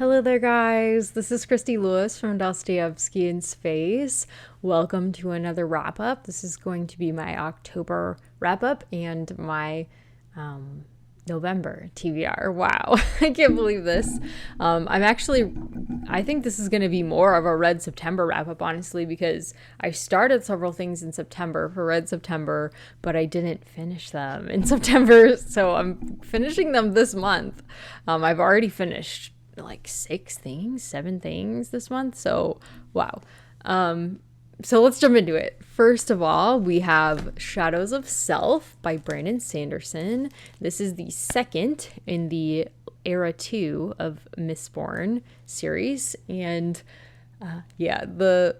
Hello there, guys. This is Christy Lewis from Dostoevsky in Space. Welcome to another wrap-up. This is going to be my October wrap-up and my November TBR. Wow, I can't believe this. I think this is going to be more of a Red September wrap-up, honestly, because I started several things in September for Red September, but I didn't finish them in September, so I'm finishing them this month. I've already finished like 7 things this month, so wow. So let's jump into it. First of all, we have Shadows of Self by Brandon Sanderson. This is the second in the Era 2 of Mistborn series. And the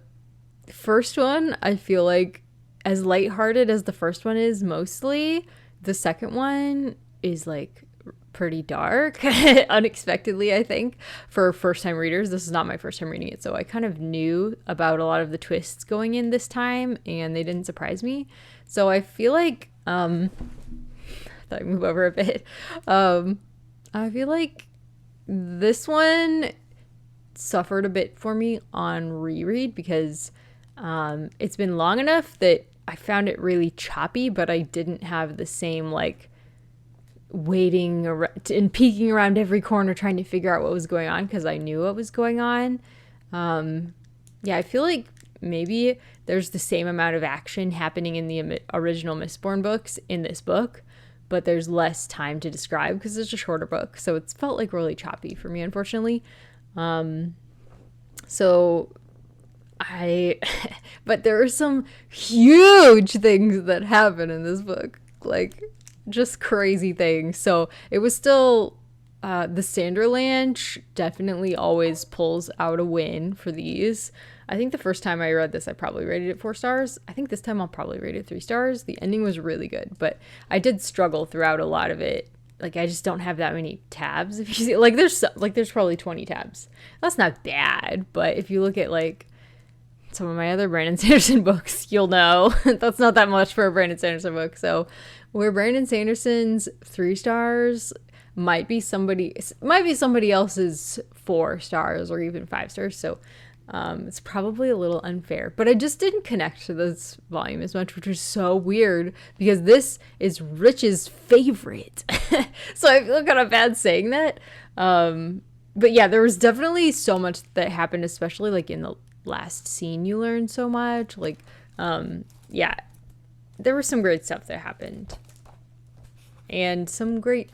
first one, I feel like, as lighthearted as the first one is mostly, the second one is like pretty dark, unexpectedly, I think, for first-time readers. This is not my first time reading it, so I kind of knew about a lot of the twists going in this time, and they didn't surprise me. So I feel like, I thought I'd move over a bit. I feel like this one suffered a bit for me on reread because it's been long enough that I found it really choppy, but I didn't have the same, like, waiting and peeking around every corner trying to figure out what was going on because I knew what was going on. I feel like maybe there's the same amount of action happening in the original Mistborn books in this book, but there's less time to describe because it's a shorter book, so it's felt like really choppy for me, unfortunately. But there are some huge things that happen in this book, like just crazy things. So it was still the Sanderland definitely always pulls out a win for these. I think the first time I read this, I probably rated it 4 stars. I think this time I'll probably rate it 3 stars. The ending was really good, but I did struggle throughout a lot of it. Like, I just don't have that many tabs. If you see, there's probably 20 tabs. That's not bad, but if you look at like some of my other Brandon Sanderson books, you'll know that's not that much for a Brandon Sanderson book. So where Brandon Sanderson's 3 stars might be somebody else's 4 stars or even 5 stars. So it's probably a little unfair, but I just didn't connect to this volume as much, which was so weird because this is Rich's favorite. So I feel kind of bad saying that. But yeah, there was definitely so much that happened, especially like in the last scene. You learn so much. Like, there was some great stuff that happened. And some great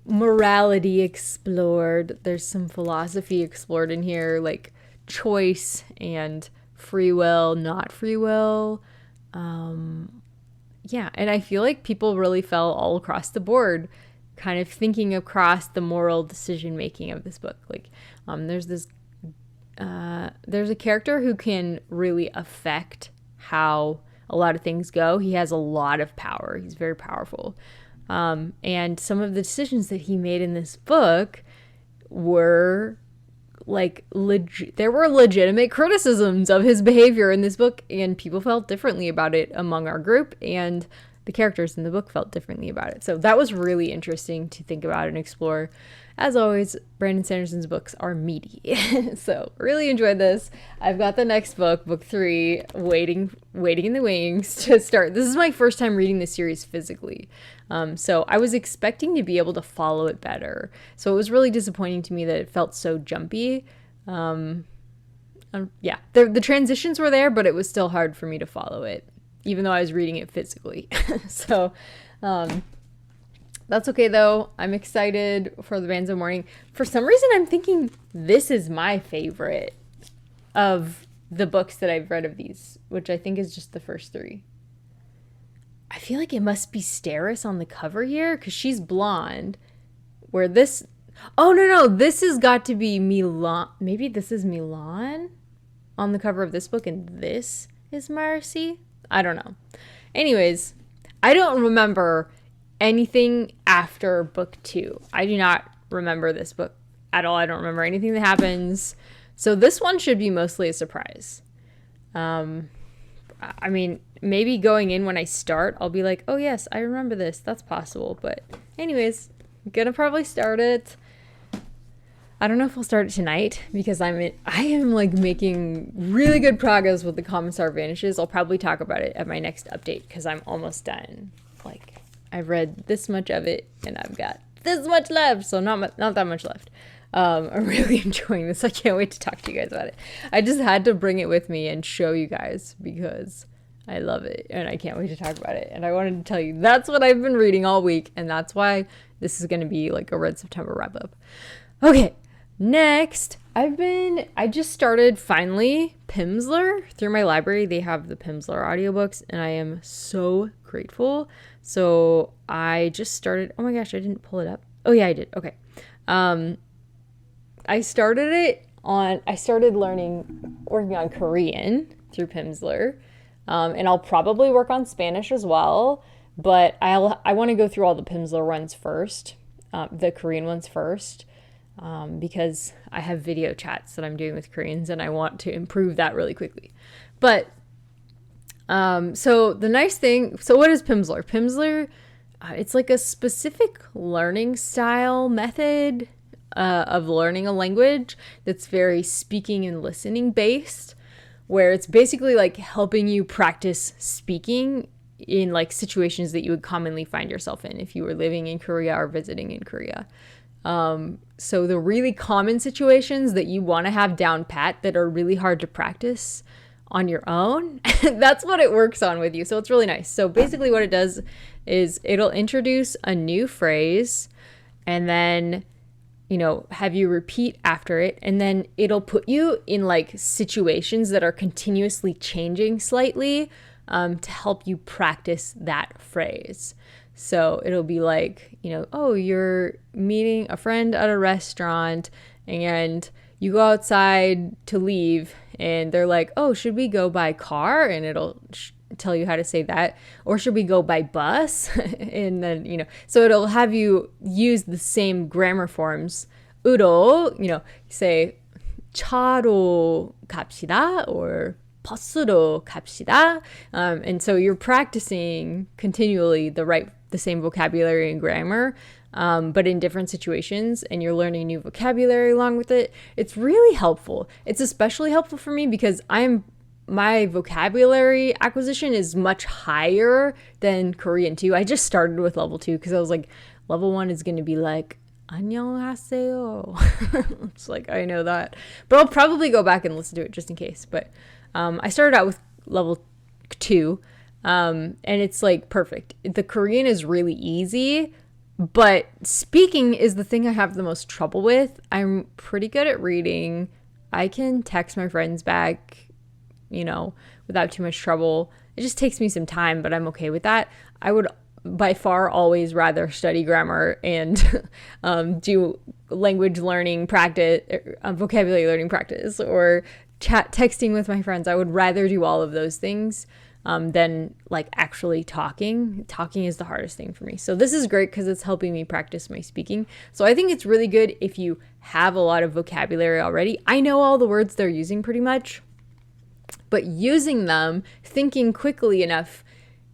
morality explored. There's some philosophy explored in here, like choice and free will, not free will. And I feel like people really fell all across the board, kind of thinking across the moral decision making of this book. Like, there's a character who can really affect how a lot of things go. He has a lot of power. He's very powerful. And some of the decisions that he made in this book were like there were legitimate criticisms of his behavior in this book, and people felt differently about it among our group, and the characters in the book felt differently about it. So that was really interesting to think about and explore. As always, Brandon Sanderson's books are meaty. So really enjoyed this. I've got the next book, book 3, waiting in the wings to start. This is my first time reading this series physically. So I was expecting to be able to follow it better. So it was really disappointing to me that it felt so jumpy. The transitions were there, but it was still hard for me to follow it, even though I was reading it physically. So, that's okay though. I'm excited for the Bands of Mourning. For some reason, I'm thinking this is my favorite of the books that I've read of these, which I think is just the first 3. I feel like it must be Steris on the cover here because she's blonde. Where this, no, this has got to be Milan. Maybe this is Milan on the cover of this book, and this is Marcy. I don't know. Anyways, I don't remember anything after book 2. I do not remember this book at all. I don't remember anything that happens. So this one should be mostly a surprise. I mean, maybe going in when I start, I'll be like, oh yes, I remember this. That's possible. But anyways, I'm gonna probably start it. I don't know if I'll start it tonight because I am like making really good progress with the Commissar Vanishes. I'll probably talk about it at my next update because I'm almost done. Like, I've read this much of it and I've got this much left, so not that much left. I'm really enjoying this. I can't wait to talk to you guys about it. I just had to bring it with me and show you guys because I love it and I can't wait to talk about it. And I wanted to tell you that's what I've been reading all week, and that's why this is going to be like a Red September wrap up. Okay, next, I just started finally Pimsleur through my library. They have the Pimsleur audiobooks and I am so grateful. So I just started, oh my gosh, I didn't pull it up. Oh yeah, I did. Okay. I started working on Korean through Pimsleur. And I'll probably work on Spanish as well, but I want to go through all the Pimsleur ones first, the Korean ones first, because I have video chats that I'm doing with Koreans and I want to improve that really quickly. But, so the nice thing, so what is Pimsleur? Pimsleur, it's like a specific learning style method, of learning a language that's very speaking and listening based, where it's basically like helping you practice speaking in like situations that you would commonly find yourself in if you were living in Korea or visiting in Korea. So the really common situations that you want to have down pat that are really hard to practice on your own, that's what it works on with you. So it's really nice. So basically what it does is it'll introduce a new phrase and then, you know, have you repeat after it, and then it'll put you in like situations that are continuously changing slightly, to help you practice that phrase. So it'll be like, you know, oh, you're meeting a friend at a restaurant and you go outside to leave and they're like, oh, should we go by car? And it'll tell you how to say that. Or should we go by bus? And then, you know, so it'll have you use the same grammar forms. 으로, you know, say 차로 갑시다 or 버스로 갑시다. And so you're practicing continually the same vocabulary and grammar, but in different situations, and you're learning new vocabulary along with it. It's really helpful. It's especially helpful for me because my vocabulary acquisition is much higher than Korean 2. I just started with level 2 because I was like, level 1 is going to be like, 안녕하세요. It's like, I know that. But I'll probably go back and listen to it just in case. But I started out with level 2, and it's like perfect. The Korean is really easy, but speaking is the thing I have the most trouble with. I'm pretty good at reading. I can text my friends back, you know, without too much trouble. It just takes me some time, but I'm okay with that. I would by far always rather study grammar and do language learning practice, vocabulary learning practice, or texting with my friends. I would rather do all of those things than like actually talking. Talking is the hardest thing for me. So this is great because it's helping me practice my speaking. So I think it's really good if you have a lot of vocabulary already. I know all the words they're using pretty much, but using them, thinking quickly enough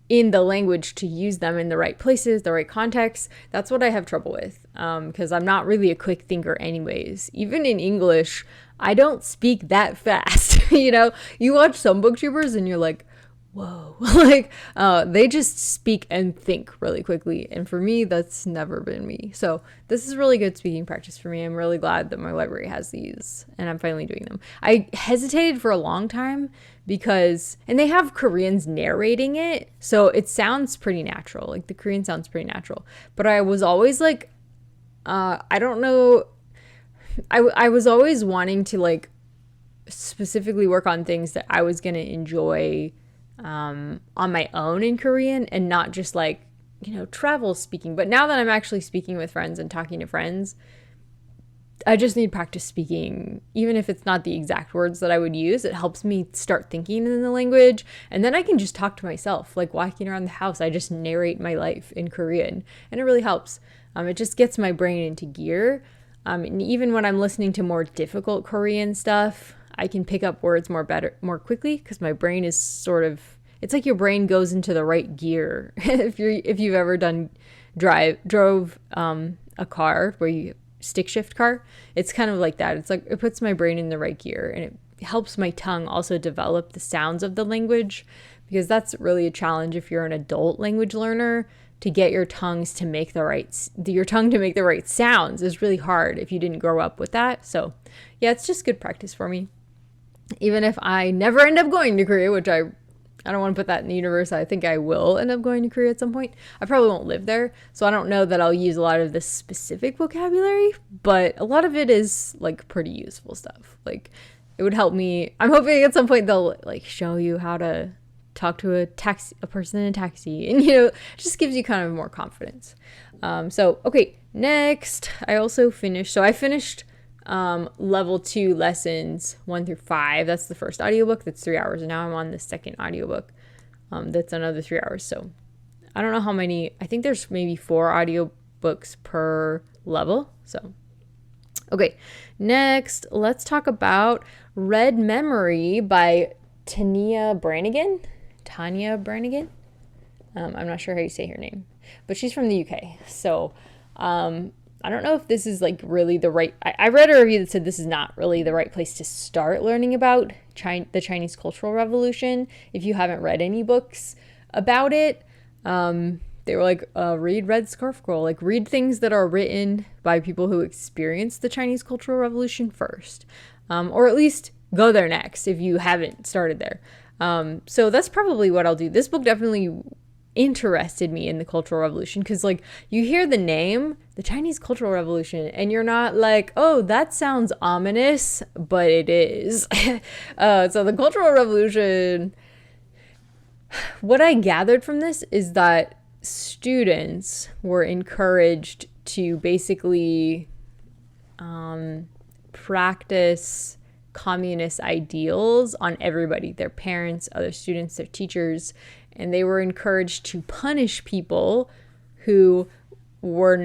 in the language to use them in the right places, the right context, that's what I have trouble with, because I'm not really a quick thinker anyways. Even in English, I don't speak that fast. You know, you watch some booktubers and you're like, whoa, like they just speak and think really quickly, and for me that's never been me. So this is really good speaking practice for me. I'm really glad that my library has these and I'm finally doing them. I hesitated for a long time because, and they have Koreans narrating it, so it sounds pretty natural, like the Korean sounds pretty natural, but I was always like, I don't know, I was always wanting to like specifically work on things that I was gonna enjoy on my own in Korean, and not just like, you know, travel speaking. But now that I'm actually speaking with friends and talking to friends, I just need practice speaking. Even if it's not the exact words that I would use, it helps me start thinking in the language, and then I can just talk to myself, like walking around the house. I just narrate my life in Korean, and it really helps. It just gets my brain into gear. And even when I'm listening to more difficult Korean stuff, I can pick up words more quickly because my brain is sort of, it's like your brain goes into the right gear. If you've ever drove a car where you stick shift car. It's kind of like that. It's like it puts my brain in the right gear, and it helps my tongue also develop the sounds of the language, because that's really a challenge if you're an adult language learner. To get your tongue to make the right sounds is really hard if you didn't grow up with that. So yeah, it's just good practice for me. Even if I never end up going to Korea, which I don't want to put that in the universe. I think I will end up going to Korea at some point. I probably won't live there, so I don't know that I'll use a lot of this specific vocabulary, but a lot of it is like pretty useful stuff. Like it would help me. I'm hoping at some point they'll like show you how to talk to a person in a taxi, and it just gives you kind of more confidence. So okay, next I finished level 2 lessons 1 through 5. That's the first audiobook. That's 3 hours, and now I'm on the second audiobook. That's another 3 hours. So I don't know how many. I think there's maybe 4 audiobooks per level. So okay, next let's talk about Red Memory by Tania Branigan. I'm not sure how you say her name, but she's from the UK. So I don't know if this is like really the right. I read a review that said this is not really the right place to start learning about the Chinese Cultural Revolution if you haven't read any books about it. They were like, read Red Scarf Girl, like read things that are written by people who experienced the Chinese Cultural Revolution first, or at least go there next if you haven't started there. So that's probably what I'll do. This book definitely interested me in the Cultural Revolution, because like you hear the name, the Chinese Cultural Revolution, and you're not like, oh, that sounds ominous, but it is. So the Cultural Revolution, what I gathered from this is that students were encouraged to basically practice communist ideals on everybody, their parents, other students, their teachers, and they were encouraged to punish people who were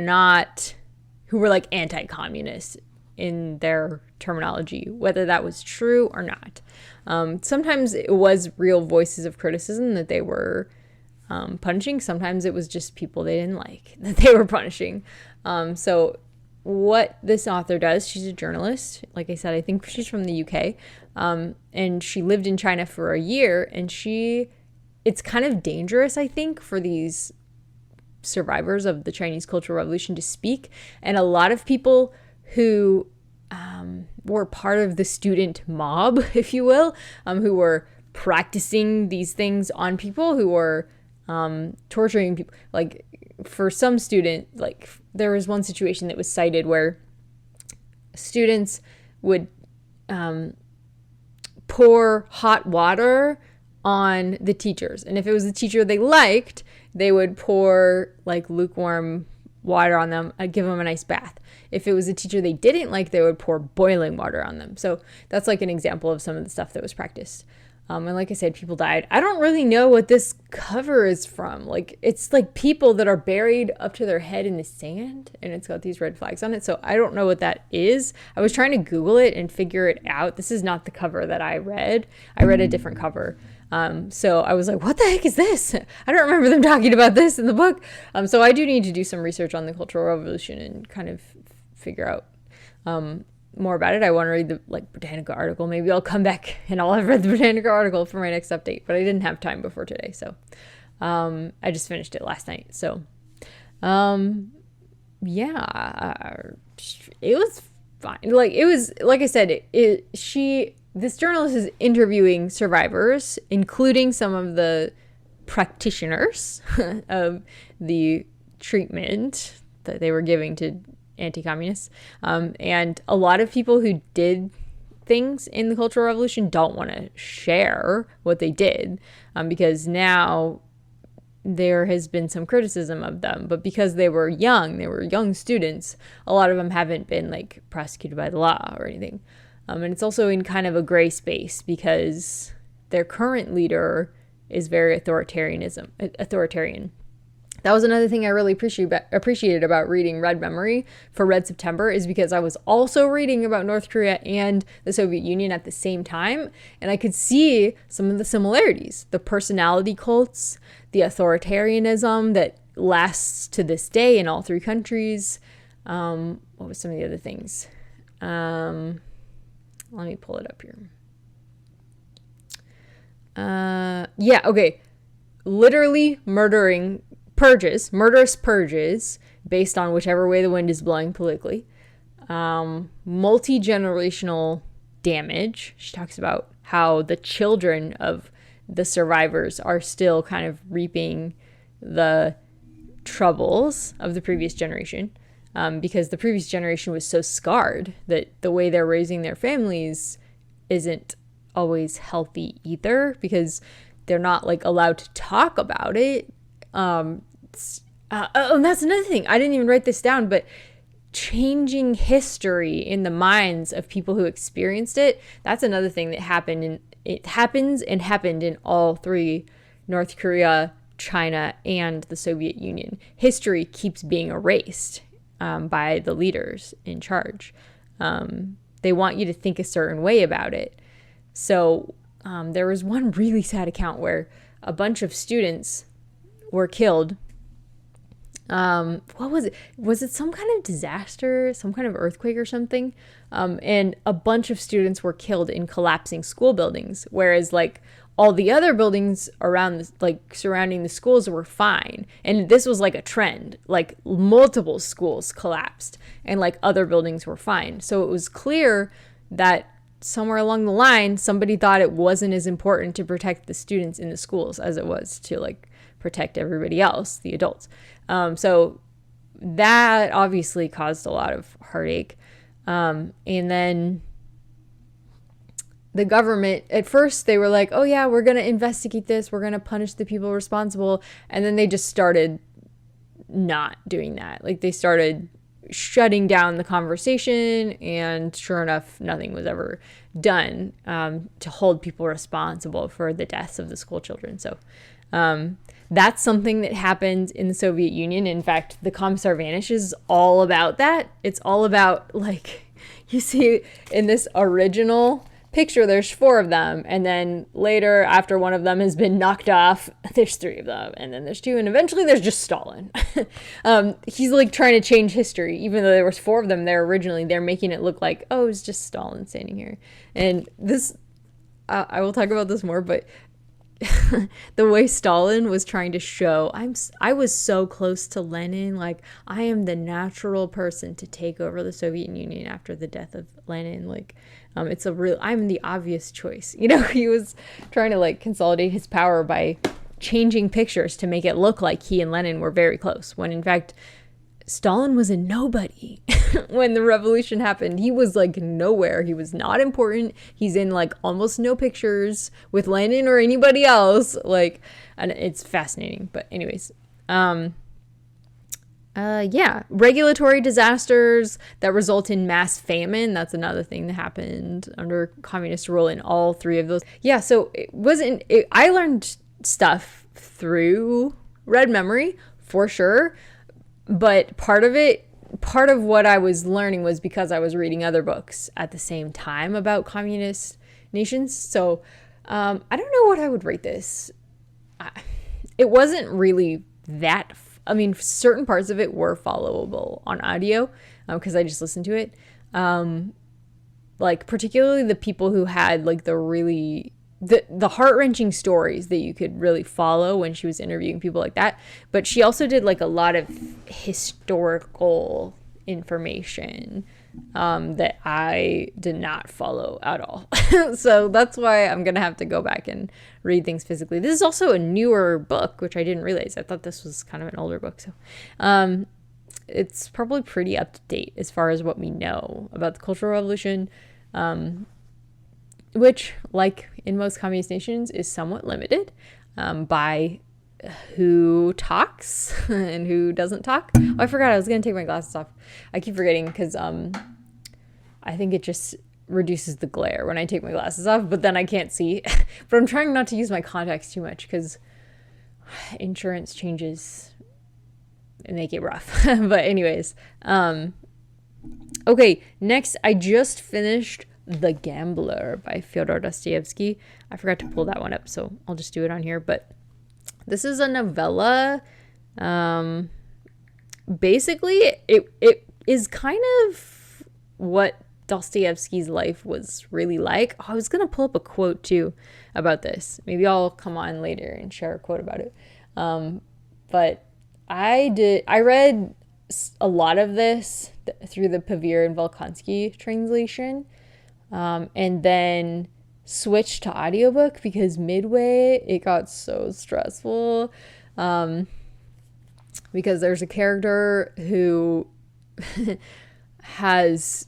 like anti-communist in their terminology, whether that was true or not. Sometimes it was real voices of criticism that they were punishing. Sometimes it was just people they didn't like that they were punishing. So what this author does, she's a journalist. Like I said, I think she's from the UK. And she lived in China for a year, and it's kind of dangerous, I think, for these survivors of the Chinese Cultural Revolution to speak. And a lot of people who were part of the student mob, if you will, who were practicing these things on people, who were torturing people. Like for some student, like there was one situation that was cited where students would pour hot water on the teachers, and if it was a teacher they liked, they would pour like lukewarm water on them, give them a nice bath. If it was a teacher they didn't like, they would pour boiling water on them. So that's like an example of some of the stuff that was practiced. And like I said, people died. I don't really know what this cover is from. Like, it's like people that are buried up to their head in the sand, and it's got these red flags on it. So I don't know what that is. I was trying to Google it and figure it out. This is not the cover that I read. I read a different cover. So I was like, what the heck is this? I don't remember them talking about this in the book. So I do need to do some research on the Cultural Revolution and kind of figure out more about it. I want to read the Britannica article. Maybe I'll come back and I'll have read the Britannica article for my next update, but I didn't have time before today. So I just finished it last night. So yeah, it was fine. Like, it was, like I said, this journalist is interviewing survivors, including some of the practitioners of the treatment that they were giving to anti-communists. And a lot of people who did things in the Cultural Revolution don't want to share what they did, because now there has been some criticism of them. But because they were young students, a lot of them haven't been‹like prosecuted by the law or anything. And it's also in kind of a gray space because their current leader is very authoritarian. That was another thing I really appreciated about reading Red Memory for Red September, is because I was also reading about North Korea and the Soviet Union at the same time, and I could see some of the similarities, the personality cults, the authoritarianism that lasts to this day in all three countries, What was some of the other things? Let me pull it up here. Yeah, okay. Literally murderous purges, based on whichever way the wind is blowing politically. Multi-generational damage. She talks about how the children of the survivors are still kind of reaping the troubles of the previous generation, because the previous generation was so scarred that the way they're raising their families isn't always healthy either, because they're not like allowed to talk about it. And that's another thing. I didn't even write this down, but changing history in the minds of people who experienced it, that's another thing that happened. And it happened in all three, North Korea, China, and the Soviet Union. History keeps being erased by the leaders in charge. They want you to think a certain way about it. So there was one really sad account where a bunch of students were killed. What was it? Was it some kind of disaster, some kind of earthquake or something? And a bunch of students were killed in collapsing school buildings, whereas like all the other buildings around, like surrounding the schools, were fine. And this was like a trend, like multiple schools collapsed and like other buildings were fine. So it was clear that somewhere along the line, somebody thought it wasn't as important to protect the students in the schools as it was to like protect everybody else, the adults. So that obviously caused a lot of heartache. And then the government, at first they were like, oh yeah, we're going to investigate this. We're going to punish the people responsible. And then they just started not doing that. Like they started shutting down the conversation, and sure enough, nothing was ever done to hold people responsible for the deaths of the school children. So that's something that happened in the Soviet Union. In fact, the Commissar Vanishes is all about that. It's all about, like, you see in this original picture, there's 4 of them. And then later, after one of them has been knocked off, there's 3 of them. And then there's 2. And eventually there's just Stalin. He's like trying to change history. Even though there was 4 of them there originally, they're making it look like, oh, it's just Stalin standing here. And this, I will talk about this more, but the way Stalin was trying to show, I was so close to Lenin, like I am the natural person to take over the Soviet Union after the death of Lenin, like I'm the obvious choice, you know. He was trying to like consolidate his power by changing pictures to make it look like he and Lenin were very close, when in fact Stalin was a nobody. When the revolution happened, he was like nowhere. He was not important. He's in like almost no pictures with Lenin or anybody else. Like, and it's fascinating. But anyways, yeah, regulatory disasters that result in mass famine. That's another thing that happened under communist rule in all 3 of those. Yeah, so I learned stuff through Red Memory for sure. But part of what I was learning was because I was reading other books at the same time about communist nations. So I don't know what I would rate this. It wasn't really that, I mean, certain parts of it were followable on audio because I just listened to it. Like particularly the people who had like the heart-wrenching stories that you could really follow when she was interviewing people like that. But she also did like a lot of historical information that I did not follow at all. So that's why I'm gonna have to go back and read things physically. This is also a newer book, which I didn't realize. I thought this was kind of an older book. So it's probably pretty up to date as far as what we know about the Cultural Revolution, which, like in most communist nations, is somewhat limited by who talks and who doesn't talk. Oh, I forgot I was going to take my glasses off. I keep forgetting because I think it just reduces the glare when I take my glasses off, but then I can't see. But I'm trying not to use my contacts too much because insurance changes and make it rough. But anyways, okay, next I just finished The Gambler by Fyodor Dostoevsky. I forgot to pull that one up, so I'll just do it on here. But this is a novella. Basically, is kind of what Dostoevsky's life was really like. Oh, I was gonna pull up a quote too about this. Maybe I'll come on later and share a quote about it. But I read a lot of this through the Pavir and Volkonsky translation, and then switched to audiobook because midway it got so stressful, because there's a character who has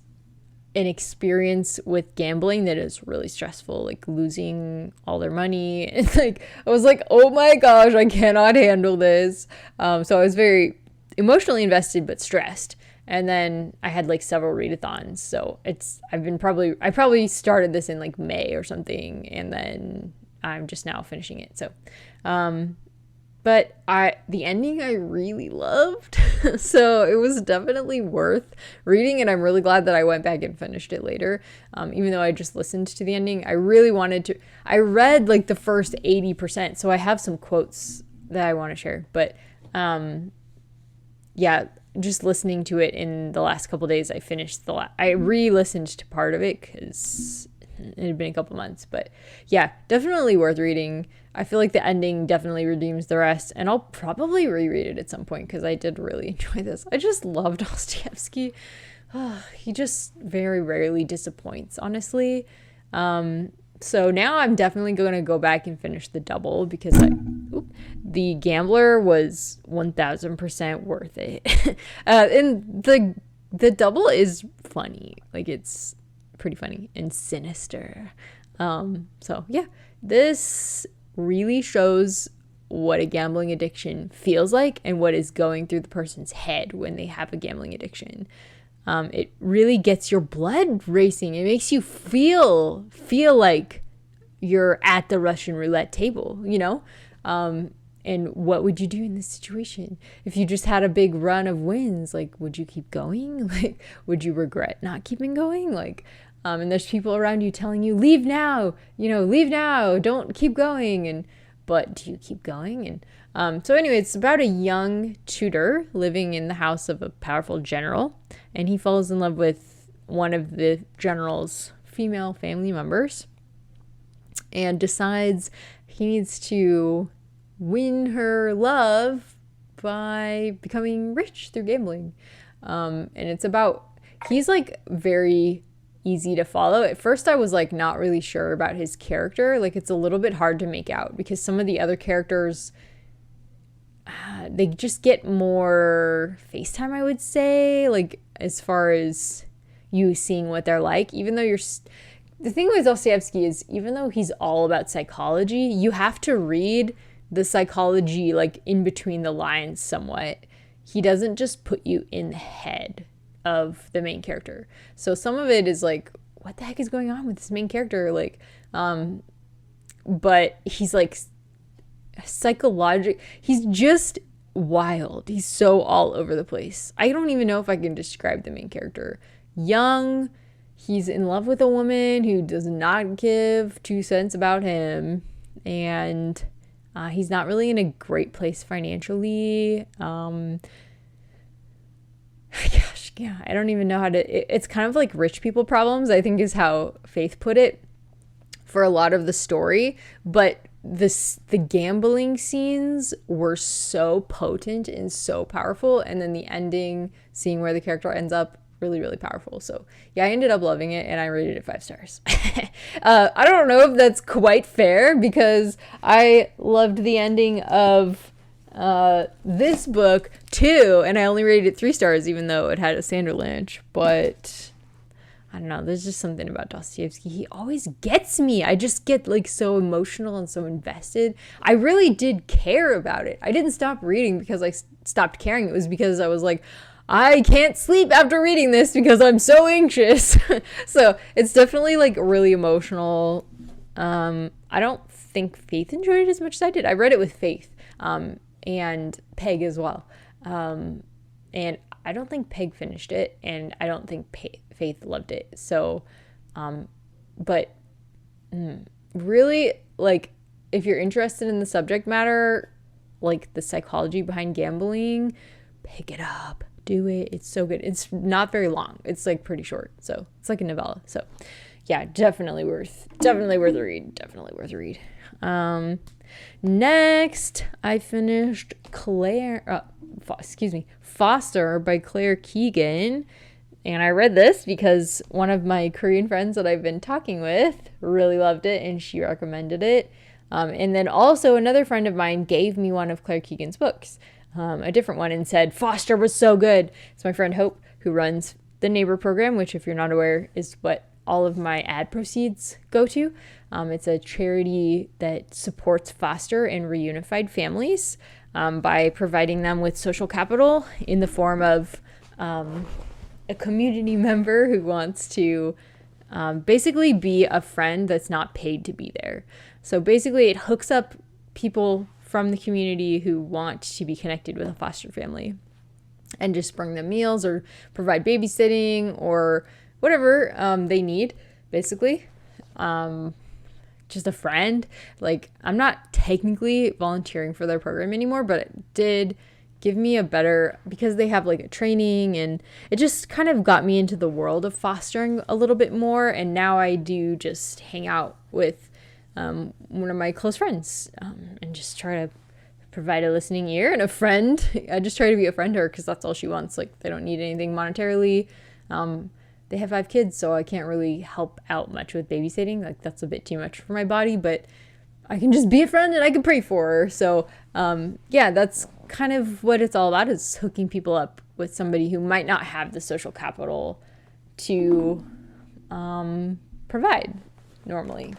an experience with gambling that is really stressful, like losing all their money. And like, I was like, oh my gosh, I cannot handle this. So I was very emotionally invested, but stressed. And then I had like several readathons. So I probably started this in like May or something. And then I'm just now finishing it. So, but the ending I really loved. So it was definitely worth reading, and I'm really glad that I went back and finished it later. Even though I just listened to the ending, I really wanted to. I read like the first 80%, so I have some quotes that I want to share. But yeah, just listening to it in the last couple days, I finished I re-listened to part of it because it had been a couple months. But yeah, definitely worth reading. I feel like the ending definitely redeems the rest, and I'll probably reread it at some point because I did really enjoy this. I just love Dostoevsky. He just very rarely disappoints, honestly. So now I'm definitely going to go back and finish the double because the Gambler was 1000% worth it. And the double is funny. Like, it's pretty funny and sinister. So yeah, this really shows what a gambling addiction feels like and what is going through the person's head when they have a gambling addiction. It really gets your blood racing. It makes you feel like you're at the Russian roulette table, you know? And what would you do in this situation? If you just had a big run of wins, like, would you keep going? Like, would you regret not keeping going? Like, and there's people around you telling you, leave now, leave now, don't keep going. But do you keep going? And so anyway, it's about a young tutor living in the house of a powerful general, and he falls in love with one of the general's female family members and decides he needs to win her love by becoming rich through gambling. And it's about, he's like very easy to follow. At first I was like not really sure about his character. Like, it's a little bit hard to make out because some of the other characters, they just get more face time, I would say, like as far as you seeing what they're like. Even though the thing with Dostoevsky is, even though he's all about psychology, you have to read the psychology like in between the lines somewhat. He doesn't just put you in the head of the main character. So some of it is like, what the heck is going on with this main character? Like, but he's like psychological. He's just wild. He's so all over the place. I don't even know if I can describe the main character. Young, he's in love with a woman who does not give 2 cents about him, and he's not really in a great place financially. Gosh, yeah, I don't even know how to. It's kind of like rich people problems, I think, is how Faith put it for a lot of the story. But the gambling scenes were so potent and so powerful, and then the ending, seeing where the character ends up, really, really powerful. So yeah, I ended up loving it, and I rated it 5 stars. I don't know if that's quite fair because I loved the ending of this book too, and I only rated it 3 stars, even though it had a Sanderson. But I don't know, there's just something about Dostoevsky. He always gets me. I just get like so emotional and so invested. I really did care about it. I didn't stop reading because I stopped caring. It was because I was like, I can't sleep after reading this because I'm so anxious. So it's definitely like really emotional. I don't think Faith enjoyed it as much as I did. I read it with Faith, and Peg as well. And I don't think Peg finished it, and I don't think Faith loved it. So, but really, like, if you're interested in the subject matter, like the psychology behind gambling, pick it up. do it. It's so good. It's not very long. It's like pretty short. So it's like a novella. So yeah, definitely worth a read. Definitely worth a read. Next, I finished Foster by Claire Keegan. And I read this because one of my Korean friends that I've been talking with really loved it and she recommended it. And then also another friend of mine gave me one of Claire Keegan's books, a different one, and said, Foster was so good. It's my friend Hope, who runs the Neighbor program, which, if you're not aware, is what all of my ad proceeds go to. It's a charity that supports foster and reunified families by providing them with social capital in the form of a community member who wants to basically be a friend that's not paid to be there. So basically it hooks up people from the community who want to be connected with a foster family and just bring them meals or provide babysitting or whatever they need, basically. Just a friend. Like, I'm not technically volunteering for their program anymore, but it did give me a better, because they have like a training, and it just kind of got me into the world of fostering a little bit more. And now I do just hang out with one of my close friends and just try to provide a listening ear and a friend. I just try to be a friend to her because that's all she wants. Like, they don't need anything monetarily. They have 5 kids, so I can't really help out much with babysitting. Like, that's a bit too much for my body, but I can just be a friend and I can pray for her. So, yeah, that's kind of what it's all about, is hooking people up with somebody who might not have the social capital to provide normally.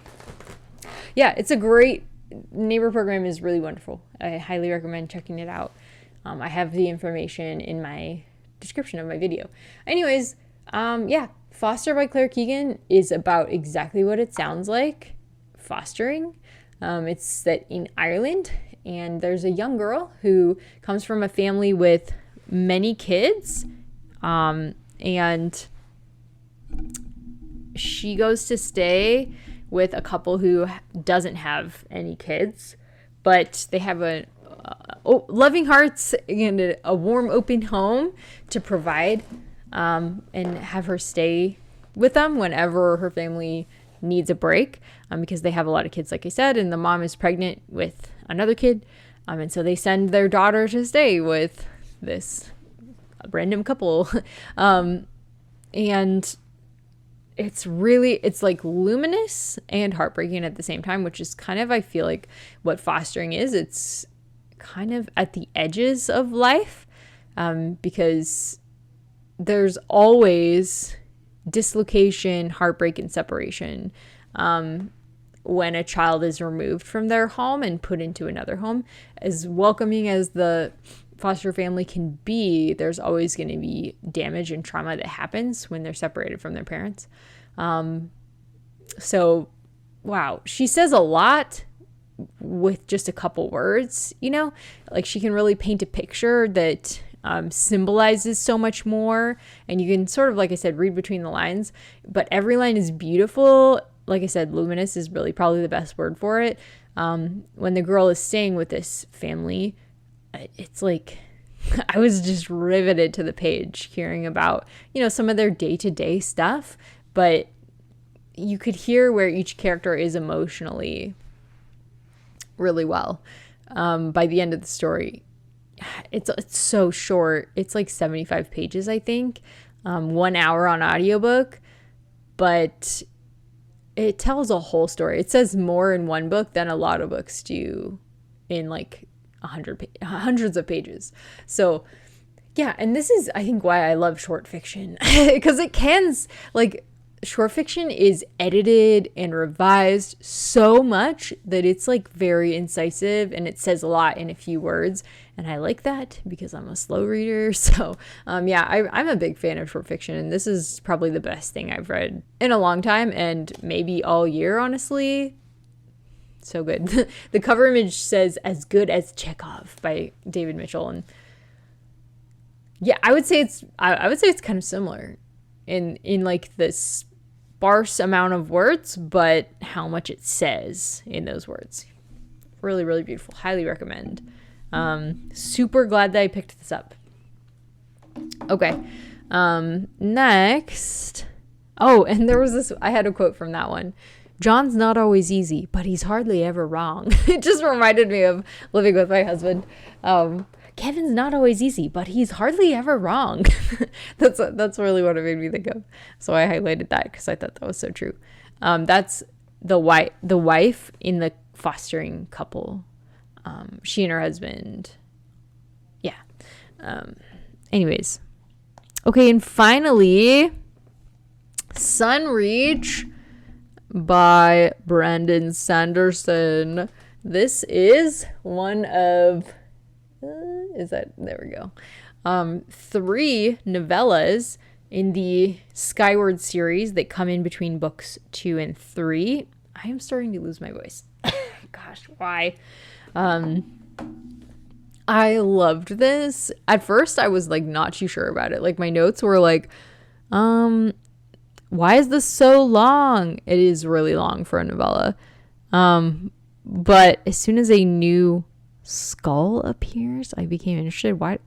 Yeah, it's a great Neighbor program, is really wonderful. I highly recommend checking it out. I have the information in my description of my video. Anyways, yeah, Foster by Claire Keegan is about exactly what it sounds like, fostering. It's set in Ireland, and there's a young girl who comes from a family with many kids, and she goes to stay with a couple who doesn't have any kids, but they have loving hearts and a warm, open home to provide, and have her stay with them whenever her family needs a break, because they have a lot of kids, like I said, and the mom is pregnant with another kid, and so they send their daughter to stay with this random couple, and it's like luminous and heartbreaking at the same time, which is kind of, I feel like, what fostering is. It's kind of at the edges of life, because there's always dislocation, heartbreak, and separation when a child is removed from their home and put into another home. As welcoming as the foster family can be, there's always going to be damage and trauma that happens when they're separated from their parents. So, wow, she says a lot with just a couple words, you know, like she can really paint a picture that symbolizes so much more, and you can sort of, like I said, read between the lines, but every line is beautiful. Like I said, luminous is really probably the best word for it. When the girl is staying with this family, it's like I was just riveted to the page hearing about, you know, some of their day-to-day stuff, but you could hear where each character is emotionally really well. By the end of the story, it's so short. It's like 75 pages, I think, 1 hour on audiobook, but it tells a whole story. It says more in one book than a lot of books do in like hundreds of pages. So yeah, and this is, I think, why I love short fiction, because it can, like, short fiction is edited and revised so much that it's like very incisive and it says a lot in a few words, and I like that because I'm a slow reader. So yeah, I'm a big fan of short fiction, and this is probably the best thing I've read in a long time, and maybe all year, honestly. So good. The cover image says "As Good as Chekhov" by David Mitchell, and yeah, I would say it's kind of similar in like this sparse amount of words, but how much it says in those words. Really, really beautiful. Highly recommend. Super glad that I picked this up. Okay. Next. Oh, and there was this, I had a quote from that one. John's not always easy, but he's hardly ever wrong. It just reminded me of living with my husband. Kevin's not always easy, but he's hardly ever wrong. That's really what it made me think of. So I highlighted that because I thought that was so true. That's the wife in the fostering couple. She and her husband. Yeah. Anyways. Okay, and finally, Sunreach by Brandon Sanderson. This is one of there we go. 3 novellas in the Skyward series that come in between books 2 and 3. I am starting to lose my voice. Gosh, why? I loved this. At first I was like not too sure about it. Like my notes were like, why is this so long? It is really long for a novella. But as soon as a new skull appears, I became interested. What?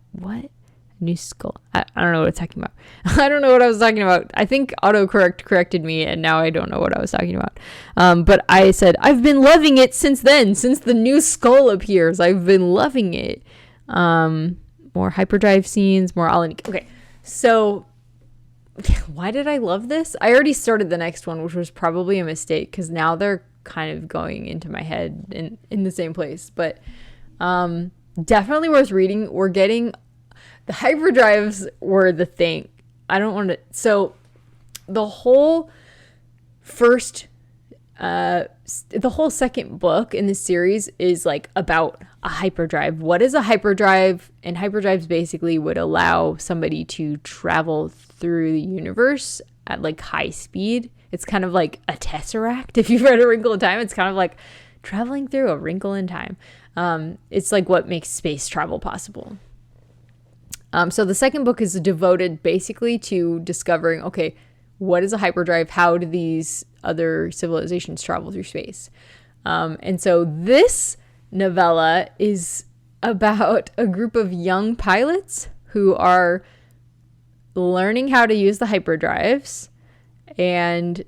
New skull? I don't know what I'm talking about. I don't know what I was talking about. I think autocorrect corrected me, and now I don't know what I was talking about. But I said, I've been loving it since then. Since the new skull appears, I've been loving it. More hyperdrive scenes, more Alan. Okay, so why did I love this? I already started the next one, which was probably a mistake because now they're kind of going into my head in the same place. But definitely worth reading. We're getting the hyperdrives were the thing. I don't want to. So the whole second book in the series is like about a hyperdrive. What is a hyperdrive? And hyperdrives basically would allow somebody to travel through the universe at like high speed. It's kind of like a tesseract. If you've read A Wrinkle in Time, it's kind of like traveling through a wrinkle in time. It's like what makes space travel possible. So the second book is devoted basically to discovering, okay, what is a hyperdrive? How do these other civilizations travel through space? And so this novella is about a group of young pilots who are learning how to use the hyperdrives, and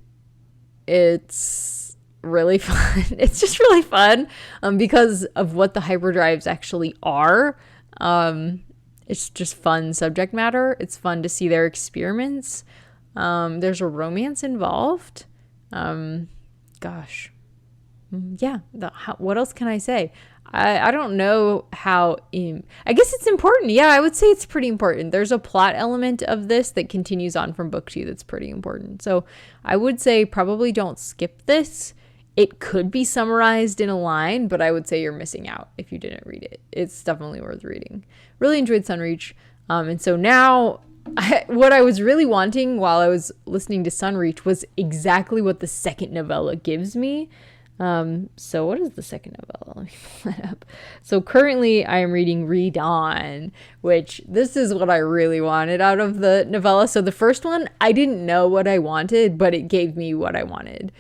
it's really fun. It's just really fun because of what the hyperdrives actually are. It's just fun subject matter. It's fun to see their experiments. There's a romance involved. What else can I say? I don't know how. I guess it's important. Yeah, I would say it's pretty important. There's a plot element of this that continues on from book 2 that's pretty important. So I would say probably don't skip this. It could be summarized in a line, but I would say you're missing out if you didn't read it. It's definitely worth reading. Really enjoyed Sunreach. And so now what I was really wanting while I was listening to Sunreach was exactly what the second novella gives me. So what is the second novella? Let me pull that up. So currently I am reading Redawn, which this is what I really wanted out of the novella. So the first one, I didn't know what I wanted, but it gave me what I wanted.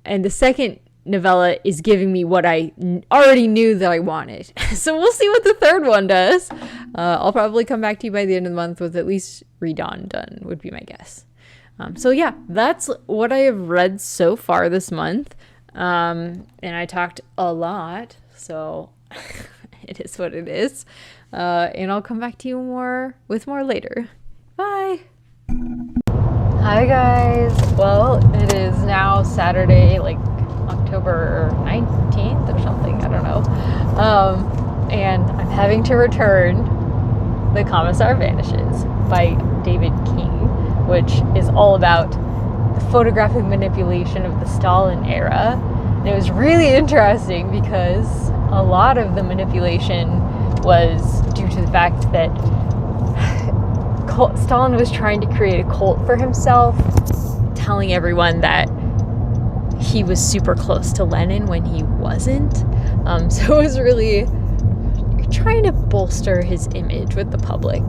And the second novella is giving me what I already knew that I wanted. So we'll see what the third one does. I'll probably come back to you by the end of the month with at least Redawn done, would be my guess. So yeah, that's what I have read so far this month. And I talked a lot, so it is what it is. And I'll come back to you with more later. Bye. Hi guys. Well, it is now Saturday, like October 19th or something, I don't know. And I'm having to return The Commissar Vanishes by David King, which is all about the photographic manipulation of the Stalin era. And it was really interesting because a lot of the manipulation was due to the fact that Stalin was trying to create a cult for himself, telling everyone that he was super close to Lenin when he wasn't. So it was really trying to bolster his image with the public.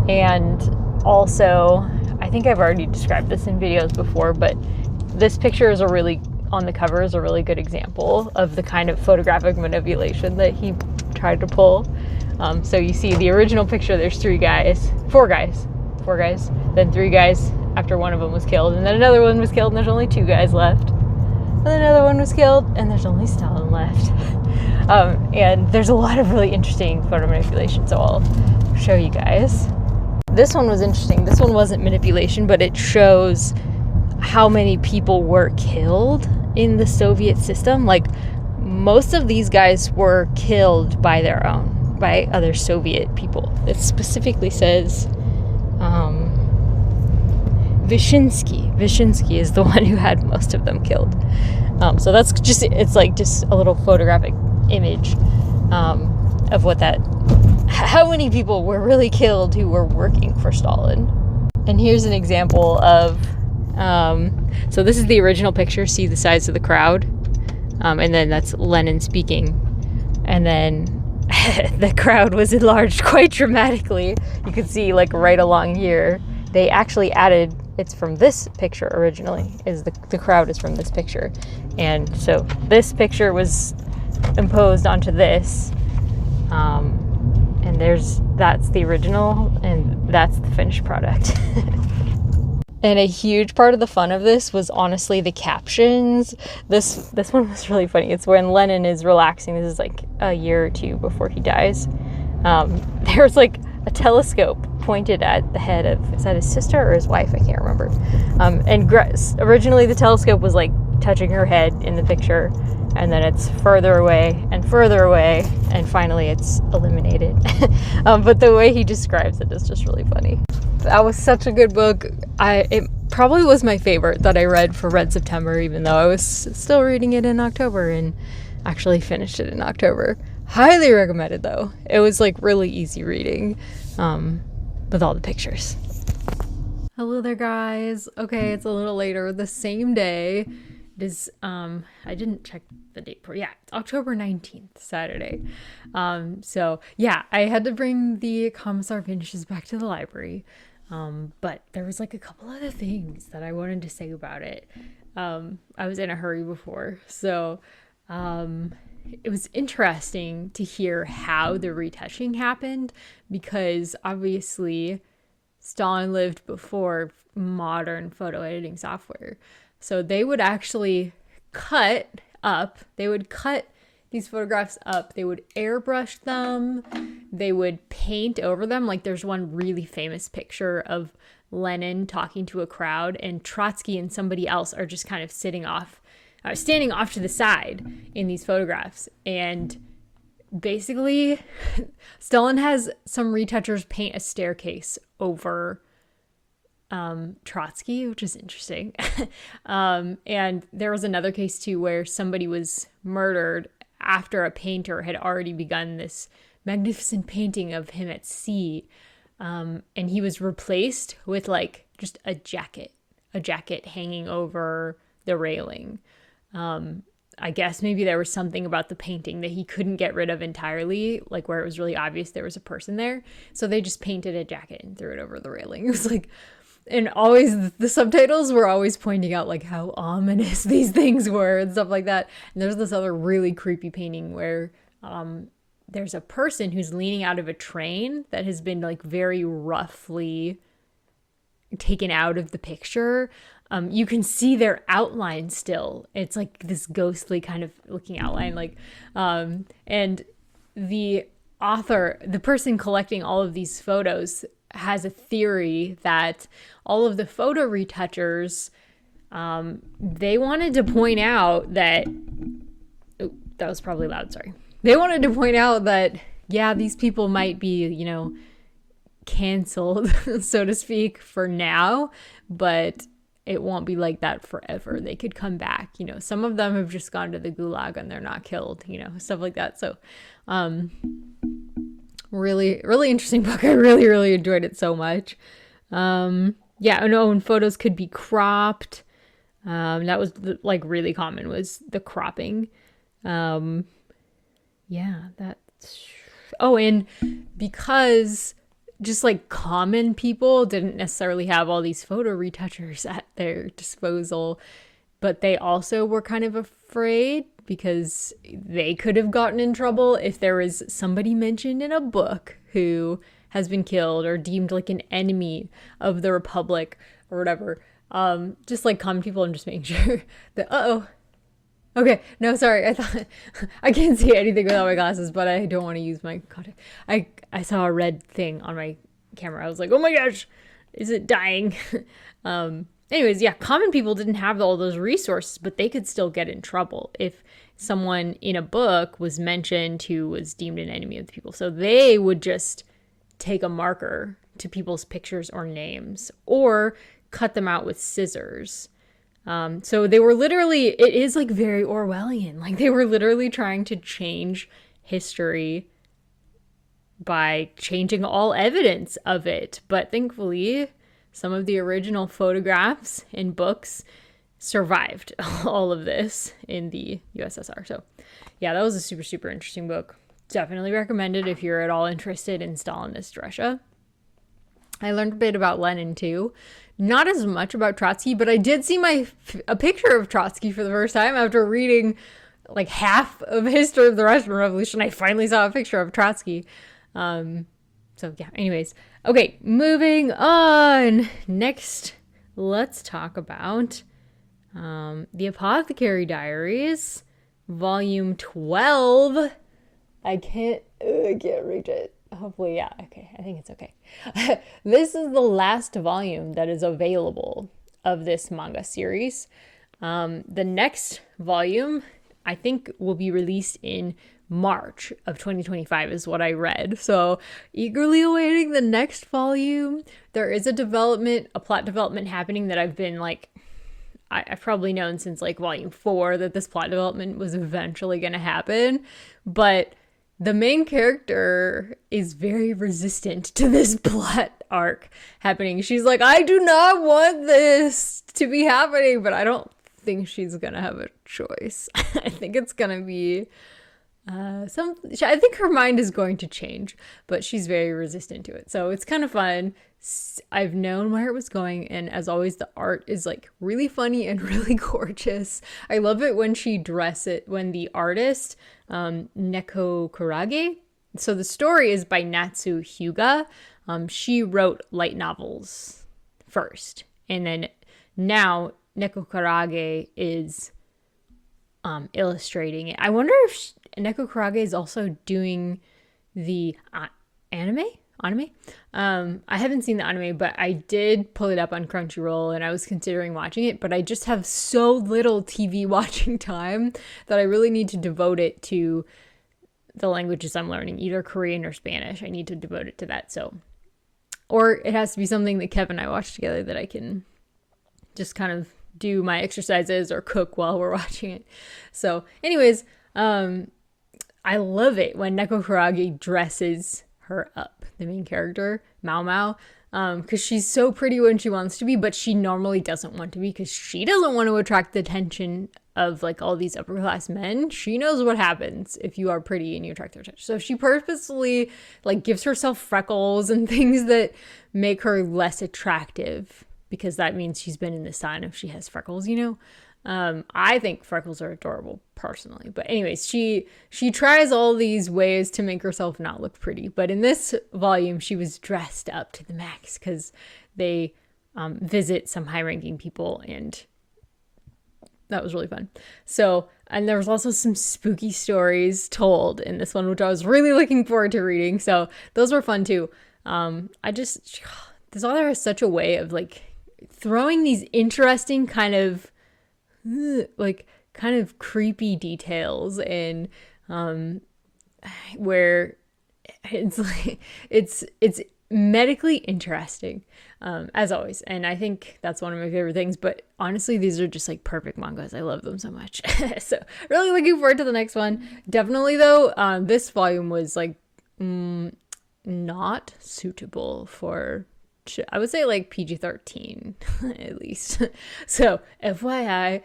And also, I think I've already described this in videos before, but this picture is on the cover is a really good example of the kind of photographic manipulation that he tried to pull. So you see the original picture, there's four guys, then 3 guys after one of them was killed, and then another one was killed, and there's only 2 guys left. And then another one was killed, and there's only Stalin left. And there's a lot of really interesting photo manipulation, so I'll show you guys. This one was interesting. This one wasn't manipulation, but it shows how many people were killed in the Soviet system. Like, most of these guys were killed by their own, by other Soviet people. It specifically says Vyshinsky is the one who had most of them killed. So that's it's like just a little photographic image of how many people were really killed who were working for Stalin. And here's an example of, so this is the original picture, see the size of the crowd, and then that's Lenin speaking, and then the crowd was enlarged quite dramatically. You could see like right along here, they actually added, it's from this picture originally, the crowd is from this picture. And so this picture was imposed onto this, and that's the original, and that's the finished product. And a huge part of the fun of this was honestly the captions. This one was really funny. It's when Lenin is relaxing. This is like a year or 2 before he dies. There's like a telescope pointed at the head of, is that his sister or his wife? I can't remember. And originally the telescope was like touching her head in the picture, and then it's further away, and finally it's eliminated. But the way he describes it is just really funny. That was such a good book. It probably was my favorite that I read for Red September, even though I was still reading it in October and actually finished it in October. Highly recommended though. It was like really easy reading with all the pictures. Hello there guys. Okay, it's a little later, the same day. It is, I didn't check the date for, yeah, it's October 19th, Saturday. So yeah, I had to bring the Commissar Vanishes back to the library. But there was like a couple other things that I wanted to say about it. I was in a hurry before, so it was interesting to hear how the retouching happened, because obviously Stalin lived before modern photo editing software. So they would actually cut these photographs up, they would airbrush them, they would paint over them. Like there's one really famous picture of Lenin talking to a crowd, and Trotsky and somebody else are just kind of standing off to the side in these photographs. And basically Stalin has some retouchers paint a staircase over Trotsky, which is interesting. And there was another case too where somebody was murdered after a painter had already begun this magnificent painting of him at sea, and he was replaced with like just a jacket hanging over the railing. I guess maybe there was something about the painting that he couldn't get rid of entirely, like where it was really obvious there was a person there, so they just painted a jacket and threw it over the railing. It was like, and always the subtitles were always pointing out like how ominous these things were and stuff like that. And there's this other really creepy painting where there's a person who's leaning out of a train that has been like very roughly taken out of the picture. You can see their outline still. It's like this ghostly kind of looking outline, like, and the author, the person collecting all of these photos, has a theory that all of the photo retouchers, they wanted to point out that, that was probably loud, sorry. They wanted to point out that, yeah, these people might be, you know, canceled, so to speak, for now, but it won't be like that forever. They could come back, you know. Some of them have just gone to the gulag and they're not killed, you know, stuff like that. So, really, really interesting book. I really, really enjoyed it so much. Yeah, and photos could be cropped. That was like really common, was the cropping. Yeah, that's, oh, and because just like common people didn't necessarily have all these photo retouchers at their disposal, but they also were kind of afraid because they could have gotten in trouble if there was somebody mentioned in a book who has been killed or deemed like an enemy of the Republic or whatever. Just like common people and just making sure that, okay, no, sorry, I thought, I can't see anything without my glasses, but I don't want to use my contact. I saw a red thing on my camera. I was like, oh my gosh, is it dying? Anyways, yeah, common people didn't have all those resources, but they could still get in trouble if someone in a book was mentioned who was deemed an enemy of the people. So they would just take a marker to people's pictures or names or cut them out with scissors. So they were literally, it is like very Orwellian. Like they were literally trying to change history by changing all evidence of it. But thankfully, some of the original photographs and books survived all of this in the USSR. So yeah, that was a super, super interesting book. Definitely recommended if you're at all interested in Stalinist Russia. I learned a bit about Lenin too. Not as much about Trotsky, but I did see a picture of Trotsky for the first time after reading like half of History of the Russian Revolution. I finally saw a picture of Trotsky. So yeah, anyways. Okay, moving on. Next, let's talk about the Apothecary Diaries, Volume 12. I can't reach it. Hopefully, yeah, okay. I think it's okay. This is the last volume that is available of this manga series. The next volume, I think, will be released in March of 2025 is what I read. So eagerly awaiting the next volume. There is a plot development happening that I've been like, I've probably known since like volume 4 that this plot development was eventually going to happen. But the main character is very resistant to this plot arc happening. She's like, I do not want this to be happening, but I don't think she's going to have a choice. I think it's going to be I think her mind is going to change, but she's very resistant to it. So it's kind of fun. I've known where it was going, and as always, the art is like really funny and really gorgeous. I love it when when the artist, Neko Kurage. So the story is by Natsu Hyuga. She wrote light novels first, and then now Neko Kurage is illustrating it. I wonder if Neko Kurage is also doing the anime. I haven't seen the anime, but I did pull it up on Crunchyroll and I was considering watching it, but I just have so little TV watching time that I really need to devote it to the languages I'm learning, either Korean or Spanish. I need to devote it to that. So, or it has to be something that Kev and I watch together that I can just kind of do my exercises or cook while we're watching it. So anyways, I love it when Neko Kurage dresses her up, the main character, Mao Mao, because she's so pretty when she wants to be, but she normally doesn't want to be because she doesn't want to attract the attention of like all these upper class men. She knows what happens if you are pretty and you attract their attention. So she purposely like gives herself freckles and things that make her less attractive, because that means she's been in the sun if she has freckles, you know? I think freckles are adorable personally, but anyways, she tries all these ways to make herself not look pretty. But in this volume, she was dressed up to the max because they visit some high-ranking people, and that was really fun. So, and there was also some spooky stories told in this one, which I was really looking forward to reading. So those were fun too. This author has such a way of like throwing these interesting kind of creepy details in, where it's like it's medically interesting, as always, and I think that's one of my favorite things. But honestly, these are just like perfect mangas. I love them so much. So really looking forward to the next one. Definitely though, this volume was like not suitable for, I would say like PG-13 at least. So FYI,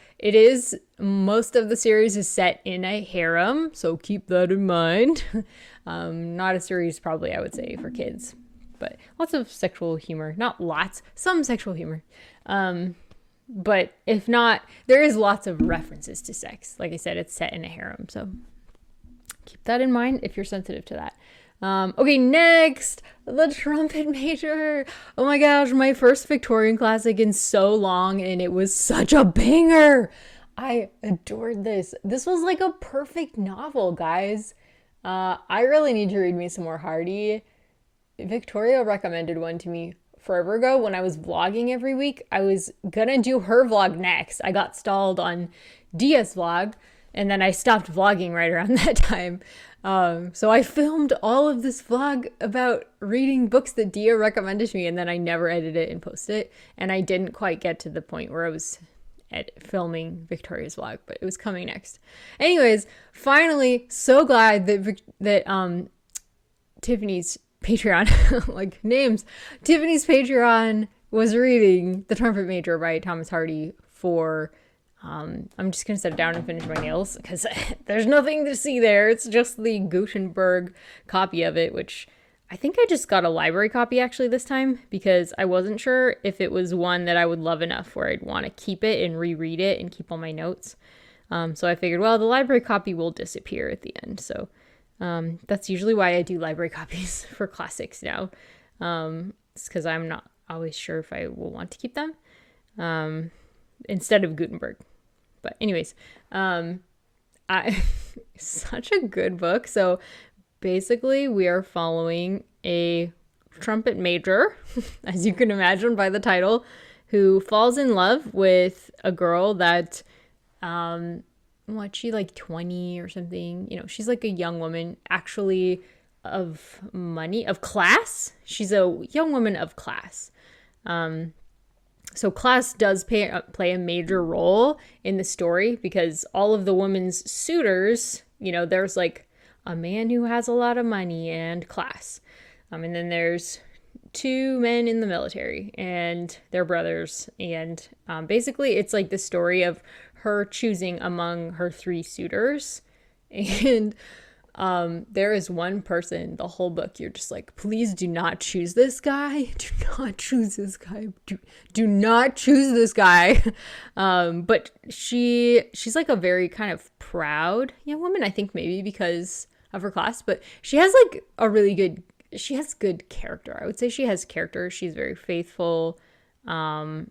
most of the series is set in a harem, so keep that in mind. Not a series probably, I would say, for kids, but lots of sexual humor. Not lots, some sexual humor. But if not, there is lots of references to sex. Like I said, it's set in a harem, so keep that in mind if you're sensitive to that. Okay, next, the Trumpet Major. Oh my gosh, my first Victorian classic in so long, and it was such a banger. I adored this. This was like a perfect novel, guys. I really need to read me some more Hardy. Victoria recommended one to me forever ago when I was vlogging every week. I was gonna do her vlog next. I got stalled on Dia's vlog, and then I stopped vlogging right around that time. So I filmed all of this vlog about reading books that Dia recommended to me, and then I never edited it and posted it. And I didn't quite get to the point where I was filming Victoria's vlog, but it was coming next. Anyways, finally, so glad that Tiffany's Patreon, like names, Tiffany's Patreon was reading The Trumpet Major by Thomas Hardy for, I'm just going to sit down and finish my nails because there's nothing to see there. It's just the Gutenberg copy of it, which I think I just got a library copy actually this time because I wasn't sure if it was one that I would love enough where I'd want to keep it and reread it and keep all my notes. So I figured, well, the library copy will disappear at the end. So that's usually why I do library copies for classics now. It's because I'm not always sure if I will want to keep them instead of Gutenberg. But anyways, such a good book. So basically, we are following a trumpet major, as you can imagine by the title, who falls in love with a girl that, she like 20 or something? You know, she's like a young woman, actually of money, of class. She's a young woman of class. So class does play a major role in the story because all of the women's suitors, you know, there's like a man who has a lot of money and class. And then there's two men in the military and their brothers. And basically it's like the story of her choosing among her three suitors. And there is one person, the whole book, you're just like, please do not choose this guy. Do not choose this guy. Do not choose this guy. But she's like a very kind of proud young woman, I think maybe because of her class, but she has like she has good character. I would say she has character. She's very faithful. But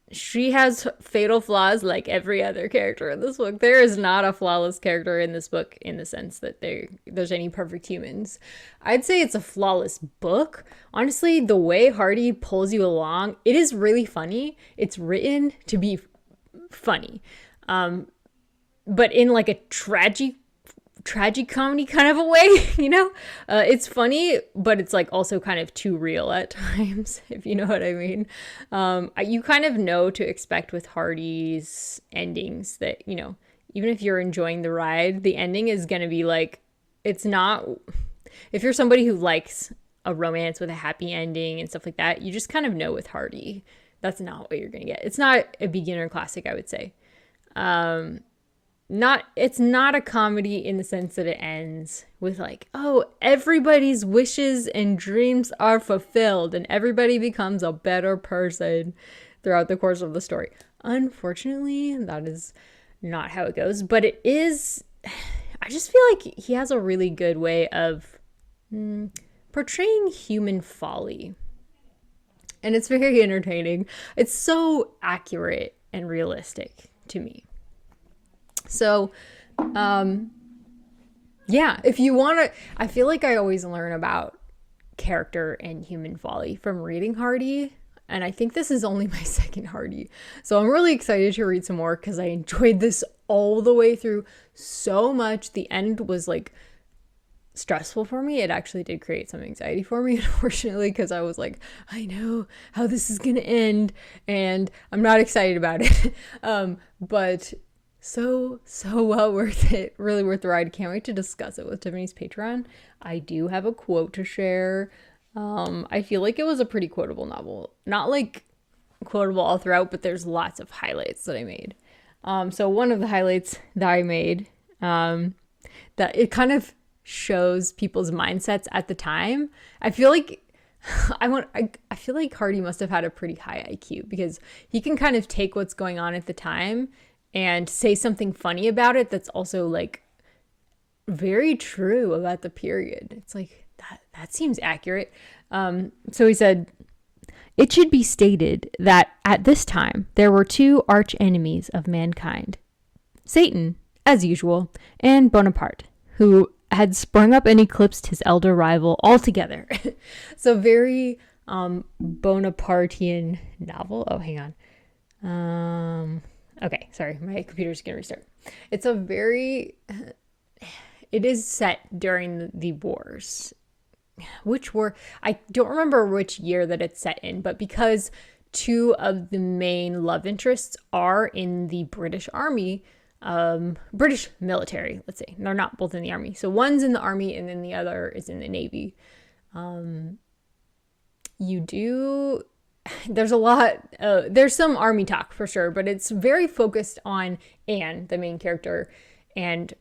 she has fatal flaws like every other character in this book. There is not a flawless character in this book in the sense that there's any perfect humans. I'd say it's a flawless book. Honestly, the way Hardy pulls you along, it is really funny. It's written to be funny. But in like a tragic comedy kind of a way, you know? It's funny, but it's like also kind of too real at times, if you know what I mean. You kind of know to expect with Hardy's endings that, you know, even if you're enjoying the ride, the ending is going to be like, it's not, if you're somebody who likes a romance with a happy ending and stuff like that, you just kind of know with Hardy, that's not what you're going to get. It's not a beginner classic, I would say. It's not a comedy in the sense that it ends with like, oh, everybody's wishes and dreams are fulfilled and everybody becomes a better person throughout the course of the story. Unfortunately, that is not how it goes, but it is, I just feel like he has a really good way of portraying human folly. And it's very entertaining. It's so accurate and realistic to me. So, if you want to, I feel like I always learn about character and human folly from reading Hardy. And I think this is only my second Hardy. So I'm really excited to read some more because I enjoyed this all the way through so much. The end was like stressful for me. It actually did create some anxiety for me, unfortunately, because I was like, I know how this is going to end and I'm not excited about it. But so well worth it. Really worth the ride. Can't wait to discuss it with Tiffany's Patreon. I do have a quote to share. I feel like it was a pretty quotable novel. Not like quotable all throughout, but there's lots of highlights that I made. So one of the highlights that I made, that it kind of shows people's mindsets at the time. I feel like I feel like Hardy must have had a pretty high IQ because he can kind of take what's going on at the time and say something funny about it that's also like very true about the period. It's like that seems accurate. So he said, it should be stated that at this time there were two arch enemies of mankind, Satan, as usual, and Bonaparte, who had sprung up and eclipsed his elder rival altogether. So very Bonapartean novel. Oh, hang on. Okay, sorry, my computer's gonna restart. It is set during the wars, which were, I don't remember which year that it's set in, but because two of the main love interests are in the British Army, British military, let's say. They're not both in the army. So one's in the army and then the other is in the navy. There's a lot, there's some army talk for sure, but it's very focused on Anne, the main character, and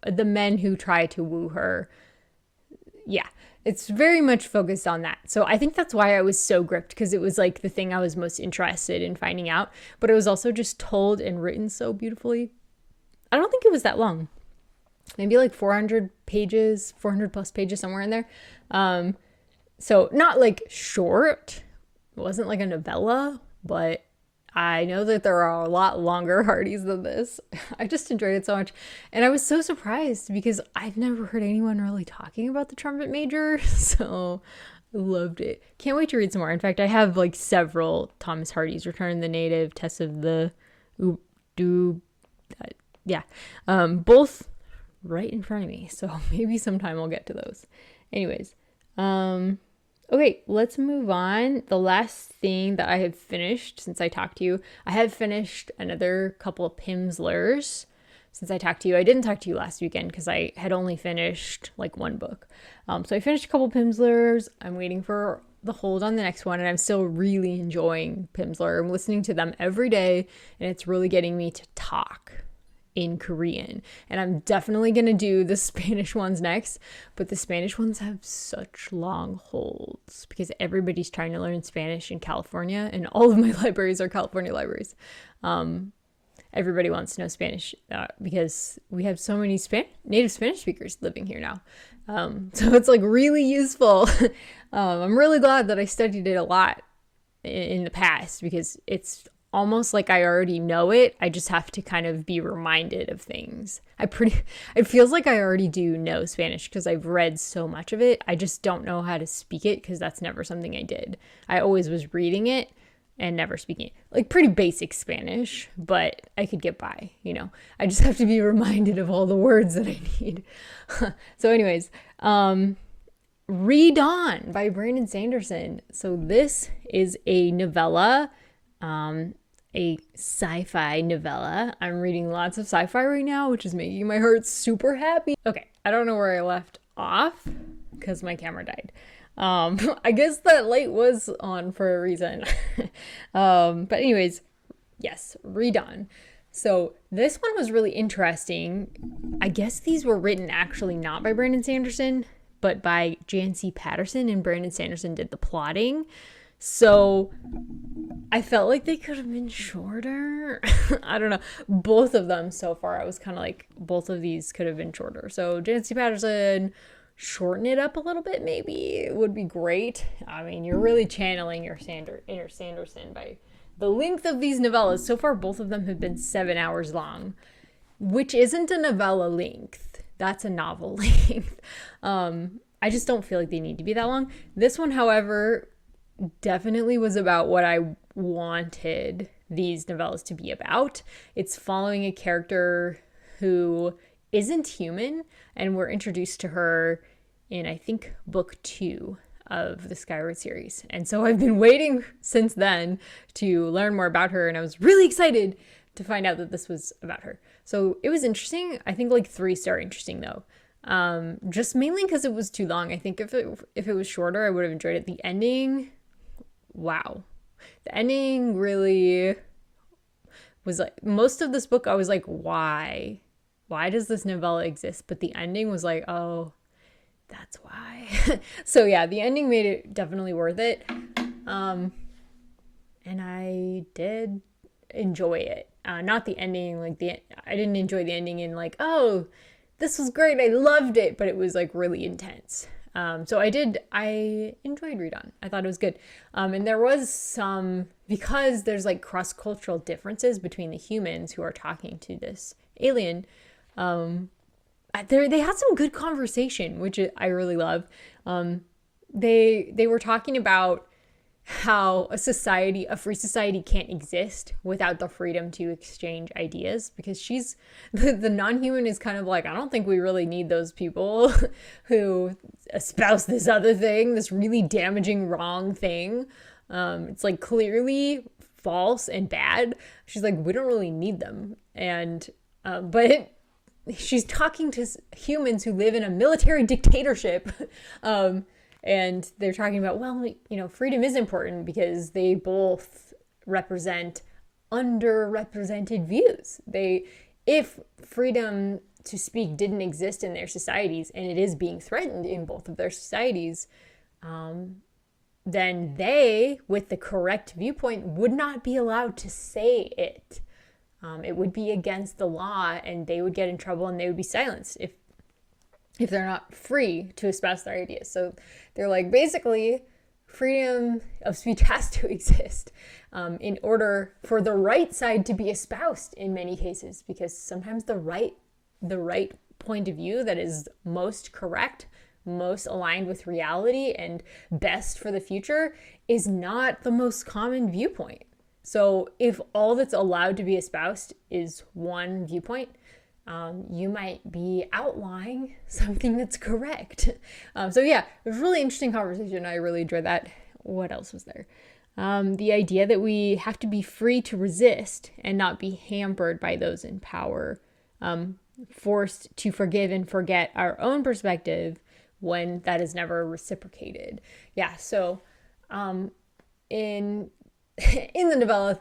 the men who try to woo her. Yeah. It's very much focused on that. So I think that's why I was so gripped, because it was like the thing I was most interested in finding out. But it was also just told and written so beautifully. I don't think it was that long. Maybe like 400 plus pages, somewhere in there. So not like short. It wasn't like a novella, but I know that there are a lot longer Hardys than this. I just enjoyed it so much. And I was so surprised because I've never heard anyone really talking about the Trumpet Major. So I loved it. Can't wait to read some more. In fact, I have like several Thomas Hardy's, Return of the Native, Test of the both right in front of me. So maybe sometime I'll get to those. Anyways, okay, let's move on. The last thing that I have finished since I talked to you, I have finished another couple of Pimsleurs since I talked to you. I didn't talk to you last weekend because I had only finished like one book. So I finished a couple Pimsleurs. I'm waiting for the hold on the next one, and I'm still really enjoying Pimsleur. I'm listening to them every day, and it's really getting me to talk in Korean. And I'm definitely going to do the Spanish ones next, but the Spanish ones have such long holds because everybody's trying to learn Spanish in California, and all of my libraries are California libraries. Everybody wants to know Spanish because we have so many native Spanish speakers living here now. So it's like really useful. I'm really glad that I studied it a lot in the past because it's almost like I already know it. I just have to kind of be reminded of things. It feels like I already do know Spanish because I've read so much of it. I just don't know how to speak it because that's never something I did. I always was reading it and never speaking it. Like pretty basic Spanish, but I could get by, you know. I just have to be reminded of all the words that I need. So anyways, Redawn by Brandon Sanderson. So this is a novella, a sci-fi novella. I'm reading lots of sci-fi right now, which is making my heart super happy. Okay, I don't know where I left off because my camera died. I guess that light was on for a reason. But anyways, yes, Redawn. So this one was really interesting. I guess these were written actually not by Brandon Sanderson, but by Janci Patterson, and Brandon Sanderson did the plotting. So I felt like they could have been shorter. I don't know. Both of them so far, I was kind of like, both of these could have been shorter. So Janci Patterson, shorten it up a little bit, maybe. It would be great. I mean, you're really channeling your inner Sanderson by the length of these novellas. So far, both of them have been 7 hours long, which isn't a novella length. That's a novel length. I just don't feel like they need to be that long. This one, however, definitely was about what I wanted these novellas to be about. It's following a character who isn't human, and we're introduced to her in, I think, book 2 of the Skyward series. And so I've been waiting since then to learn more about her, and I was really excited to find out that this was about her. So it was interesting. I think like 3-star interesting though. Just mainly because it was too long. I think if it was shorter, I would have enjoyed it. The ending, wow. The ending really was like, most of this book I was like, why does this novella exist? But the ending was like, oh, that's why. So yeah, the ending made it definitely worth it. And I did enjoy it. Not the ending, like I didn't enjoy the ending in like, oh, this was great, I loved it, but it was like really intense. So I enjoyed Redawn. I thought it was good. And there was some, because there's like cross-cultural differences between the humans who are talking to this alien, they had some good conversation, which I really love. They were talking about how a free society can't exist without the freedom to exchange ideas, because the non-human is kind of like, I don't think we really need those people who espouse this other thing, this really damaging wrong thing. It's like clearly false and bad. She's like, we don't really need them. And but she's talking to humans who live in a military dictatorship. And they're talking about, well, freedom is important because they both represent underrepresented views. If freedom to speak didn't exist in their societies, and it is being threatened in both of their societies, then they, with the correct viewpoint, would not be allowed to say it. It would be against the law, and they would get in trouble, and they would be silenced if they're not free to espouse their ideas. So they're like, basically, freedom of speech has to exist in order for the right side to be espoused in many cases, because sometimes the right point of view that is most correct, most aligned with reality and best for the future is not the most common viewpoint. So if all that's allowed to be espoused is one viewpoint, you might be outlying something that's correct. So yeah, it was a really interesting conversation. I really enjoyed that. What else was there? The idea that we have to be free to resist and not be hampered by those in power, forced to forgive and forget our own perspective when that is never reciprocated. Yeah, so in the novella,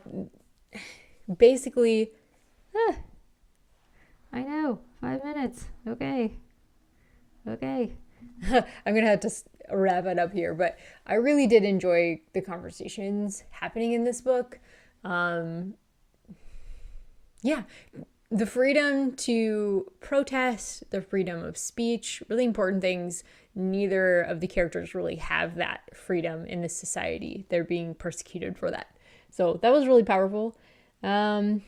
basically... I know, 5 minutes. Okay. I'm going to have to wrap it up here, but I really did enjoy the conversations happening in this book. Yeah, the freedom to protest, the freedom of speech, really important things. Neither of the characters really have that freedom in this society. They're being persecuted for that. So that was really powerful. And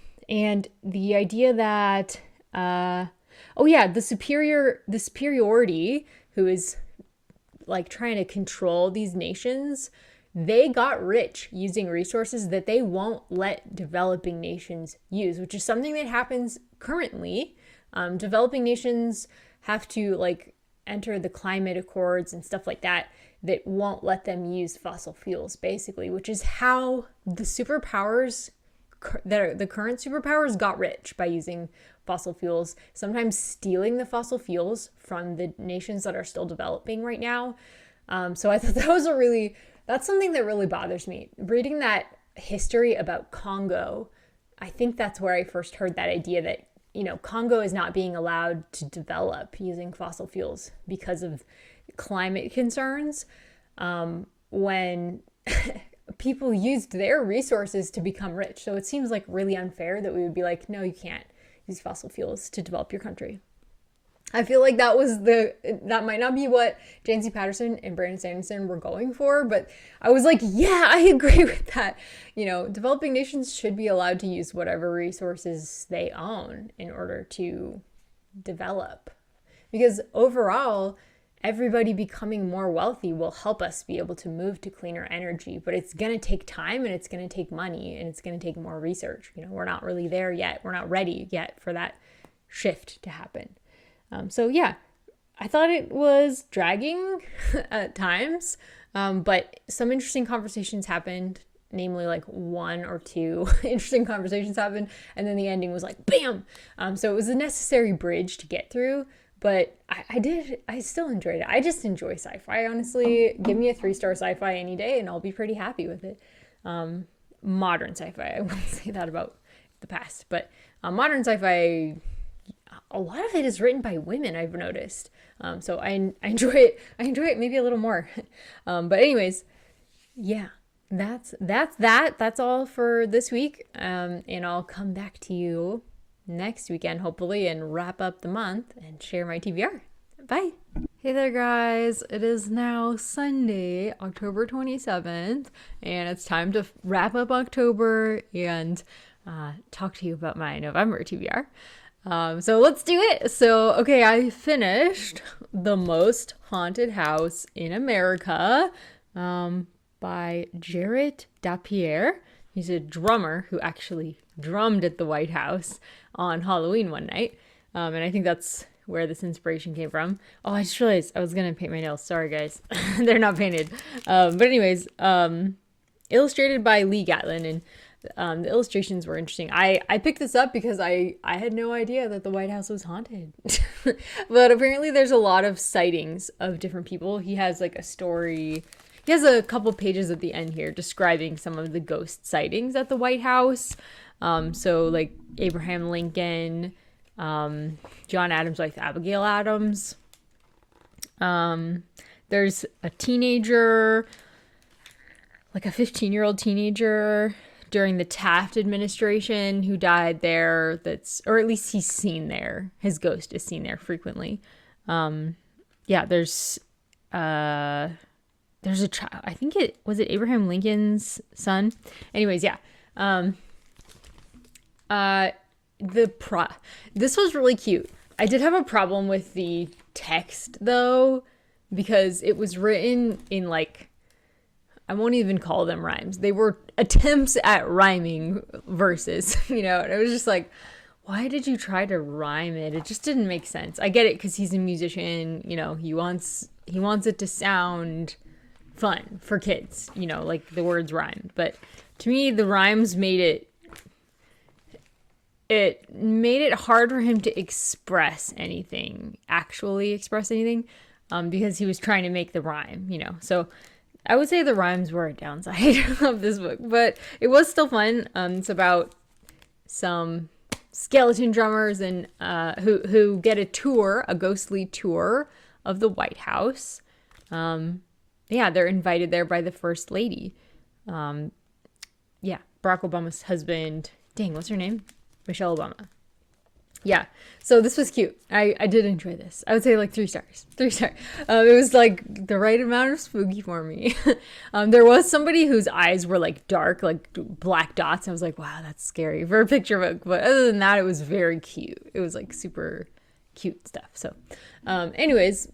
the idea that the superiority who is like trying to control these nations, they got rich using resources that they won't let developing nations use, which is something that happens currently. Developing nations have to like enter the climate accords and stuff like that won't let them use fossil fuels, basically, which is how the superpowers the current superpowers got rich, by using fossil fuels, sometimes stealing the fossil fuels from the nations that are still developing right now. So I thought that's something that really bothers me. Reading that history about Congo, I think that's where I first heard that idea that, Congo is not being allowed to develop using fossil fuels because of climate concerns, when people used their resources to become rich. So it seems like really unfair that we would be like, no, you can't use fossil fuels to develop your country. I feel like that might not be what Janci Patterson and Brandon Sanderson were going for, but I was like, yeah, I agree with that. Developing nations should be allowed to use whatever resources they own in order to develop. Because overall, everybody becoming more wealthy will help us be able to move to cleaner energy, but it's going to take time, and it's going to take money, and it's going to take more research. We're not really there yet. We're not ready yet for that shift to happen. So yeah, I thought it was dragging at times, but some interesting conversations happened, namely like one or two interesting conversations happened, and then the ending was like, bam! So it was a necessary bridge to get through, but I still enjoyed it. I just enjoy sci-fi, honestly. Give me a 3-star sci-fi any day, and I'll be pretty happy with it. Modern sci-fi, I won't say that about the past, but modern sci-fi, a lot of it is written by women, I've noticed. So I enjoy it. I enjoy it maybe a little more. But anyways, yeah, that's all for this week. And I'll come back to you next weekend, hopefully, and wrap up the month and share my TBR. Bye. Hey there, guys. It is now Sunday, October 27th, and it's time to wrap up October and talk to you about my November TBR. So let's do it. So, okay, I finished The Most Haunted House in America by Jarrett Dapier. He's a drummer who actually drummed at the White House on Halloween one night. And I think that's where this inspiration came from. Oh, I just realized I was going to paint my nails. Sorry, guys. They're not painted. But anyways, illustrated by Lee Gatlin, and the illustrations were interesting. I picked this up because I had no idea that the White House was haunted. But apparently there's a lot of sightings of different people. He has like a story. He has a couple pages at the end here describing some of the ghost sightings at the White House. So like Abraham Lincoln, John Adams' wife, Abigail Adams. There's a teenager, like a 15-year-old teenager during the Taft administration who died there. Or at least he's seen there. His ghost is seen there frequently. Yeah, there's a child. I think was it Abraham Lincoln's son. Anyways, yeah. This was really cute. I did have a problem with the text though, because it was written in like, I won't even call them rhymes. They were attempts at rhyming verses, and it was just like, why did you try to rhyme it? It just didn't make sense. I get it because he's a musician, he wants it to sound fun for kids, like the words rhymed. But to me, the rhymes made it hard for him to actually express anything, because he was trying to make the rhyme, So I would say the rhymes were a downside of this book, but it was still fun. It's about some skeleton drummers and who get a ghostly tour of the White House. They're invited there by the First Lady. Barack Obama's husband. Dang, what's her name? Michelle Obama. Yeah, so this was cute. I did enjoy this. I would say like 3 stars. 3 stars. It was like the right amount of spooky for me. There was somebody whose eyes were like dark, like black dots. I was like, wow, that's scary for a picture book. But other than that, it was very cute. It was like super cute stuff. So anyways,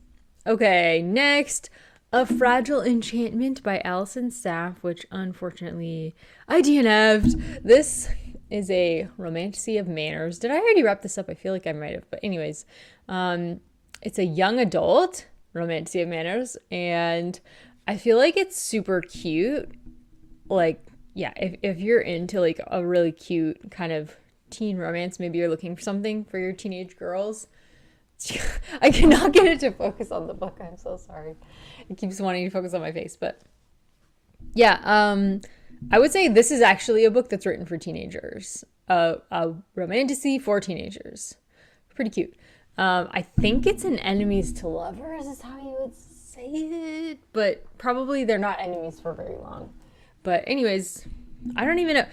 okay, next, A Fragile Enchantment by Allison Saft, which unfortunately I DNF'd. This is a romantasy of manners. Did I already wrap this up? I feel like I might have. But anyways, it's a young adult romantasy of manners, and I feel like it's super cute. Like, yeah, if you're into like a really cute kind of teen romance, maybe you're looking for something for your teenage girls. I cannot get it to focus on the book. I'm so sorry. It keeps wanting to focus on my face, but yeah, I would say this is actually a book that's written for teenagers. A romantasy for teenagers. Pretty cute. I think it's an enemies to lovers is how you would say it, but probably they're not enemies for very long. But anyways, I don't even know.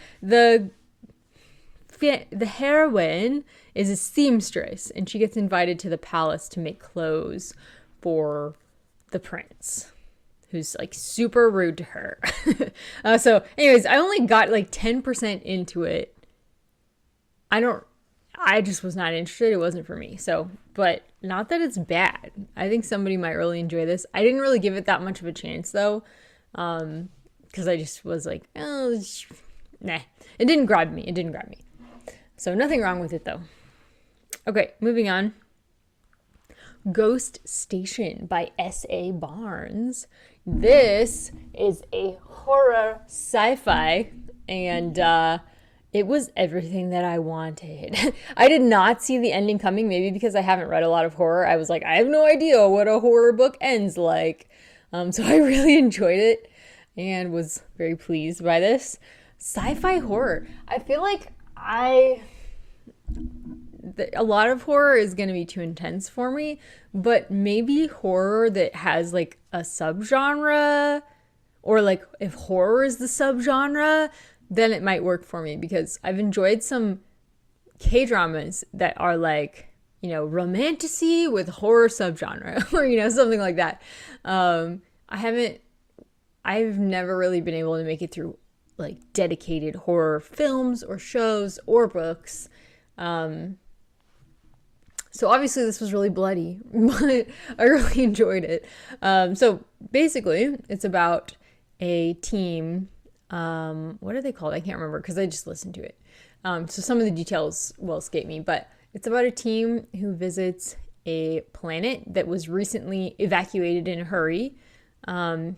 The heroine is a seamstress, and she gets invited to the palace to make clothes for the prince, who's like super rude to her. So anyways, I only got like 10% into it. I just was not interested. It wasn't for me. So, but not that it's bad. I think somebody might really enjoy this. I didn't really give it that much of a chance though. Cause I just was like, oh, nah, it didn't grab me. So nothing wrong with it though. Okay, moving on. Ghost Station by S.A. Barnes. This is a horror sci-fi, and it was everything that I wanted. I did not see the ending coming, maybe because I haven't read a lot of horror. I was like, I have no idea what a horror book ends like. So I really enjoyed it and was very pleased by this. Sci-fi horror. I feel like a lot of horror is going to be too intense for me, but maybe horror that has like a subgenre, or like if horror is the subgenre, then it might work for me, because I've enjoyed some K-dramas that are like, you know, romantasy with horror subgenre or, you know, something like that. I've never really been able to make it through like dedicated horror films or shows or books. So obviously this was really bloody, but I really enjoyed it. So basically it's about a team. What are they called? I can't remember because I just listened to it. So some of the details will escape me, but it's about a team who visits a planet that was recently evacuated in a hurry. From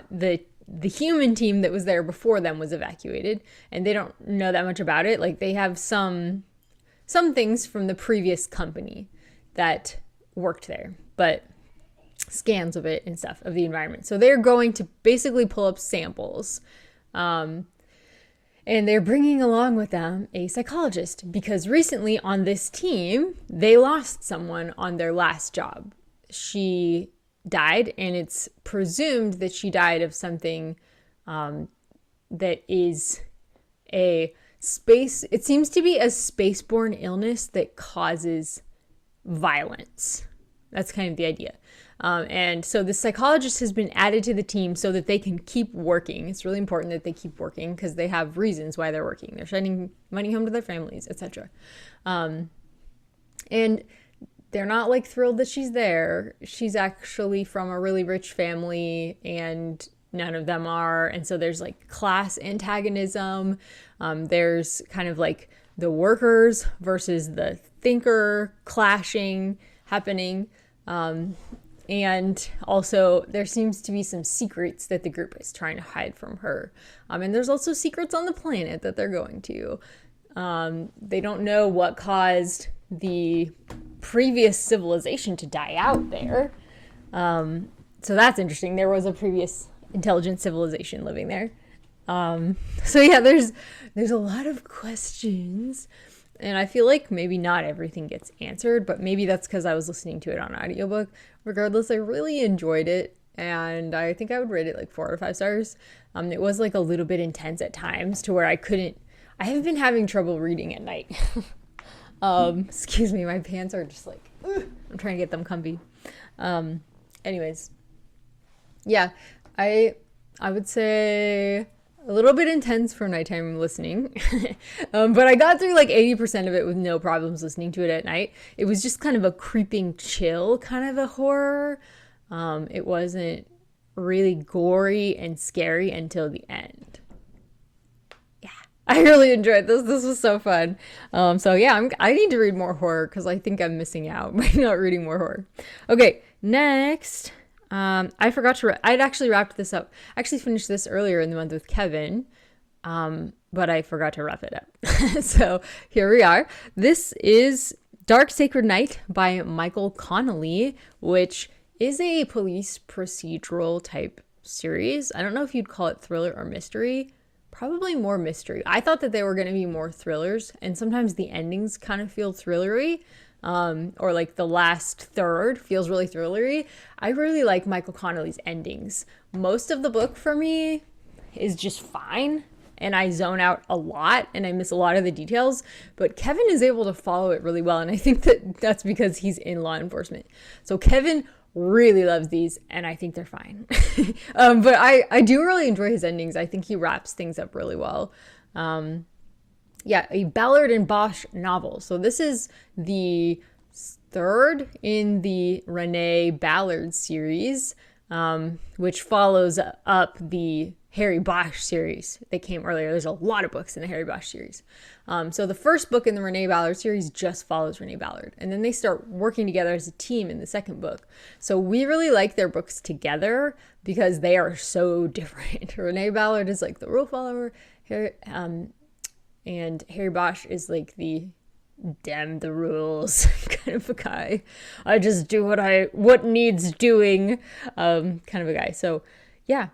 the human team that was there before them was evacuated, and they don't know that much about it. Like, they have some things from the previous company that worked there, but scans of it and stuff, of the environment. So they're going to basically pull up samples. And they're bringing along with them a psychologist, because recently on this team, they lost someone on their last job. She died, and it's presumed that she died of something that is it seems to be a space-borne illness that causes violence. That's kind of the idea. And so the psychologist has been added to the team so that they can keep working. It's really important that they keep working because they have reasons why they're working. They're sending money home to their families, etc. And they're not like thrilled that she's there. She's actually from a really rich family, and none of them are. And so there's like class antagonism. There's kind of like the workers versus the thinker clashing happening. And also there seems to be some secrets that the group is trying to hide from her. And there's also secrets on the planet that they're going to. They don't know what caused the previous civilization to die out there. So that's interesting. There was a previous intelligent civilization living there. So yeah, there's a lot of questions, and I feel like maybe not everything gets answered, but maybe that's because I was listening to it on audiobook. Regardless, I really enjoyed it, and I think I would rate it like 4 out of 5 stars. It was like a little bit intense at times to where I have been having trouble reading at night. Excuse me, my pants are just like, I'm trying to get them comfy. Anyways, yeah, I would say a little bit intense for nighttime listening. But I got through like 80% of it with no problems listening to it at night. It was just kind of a creeping chill kind of a horror. It wasn't really gory and scary until the end. Yeah, I really enjoyed this. This was so fun. So yeah, I need to read more horror because I think I'm missing out by not reading more horror. Okay, next. I forgot to, I'd actually wrapped this up. I actually finished this earlier in the month with Kevin, but I forgot to wrap it up. So here we are. This is Dark Sacred Night by Michael Connelly, which is a police procedural type series. I don't know if you'd call it thriller or mystery. Probably more mystery. I thought that they were going to be more thrillers, and sometimes the endings kind of feel thrillery. Or like the last third feels really thrillery. I really like Michael Connelly's endings. Most of the book for me is just fine, and I zone out a lot and I miss a lot of the details, but Kevin is able to follow it really well, and I think that that's because he's in law enforcement. So Kevin really loves these, and I think they're fine. But I do really enjoy his endings. I think he wraps things up really well. Yeah, a Ballard and Bosch novel. So this is the third in the Renee Ballard series, which follows up the Harry Bosch series that came earlier. There's a lot of books in the Harry Bosch series. So the first book in the Renee Ballard series just follows Renee Ballard, and then they start working together as a team in the second book. So we really like their books together because they are so different. Renee Ballard is like the rule follower, and Harry Bosch is like the damn the rules kind of a guy. I just do what needs doing kind of a guy. So yeah,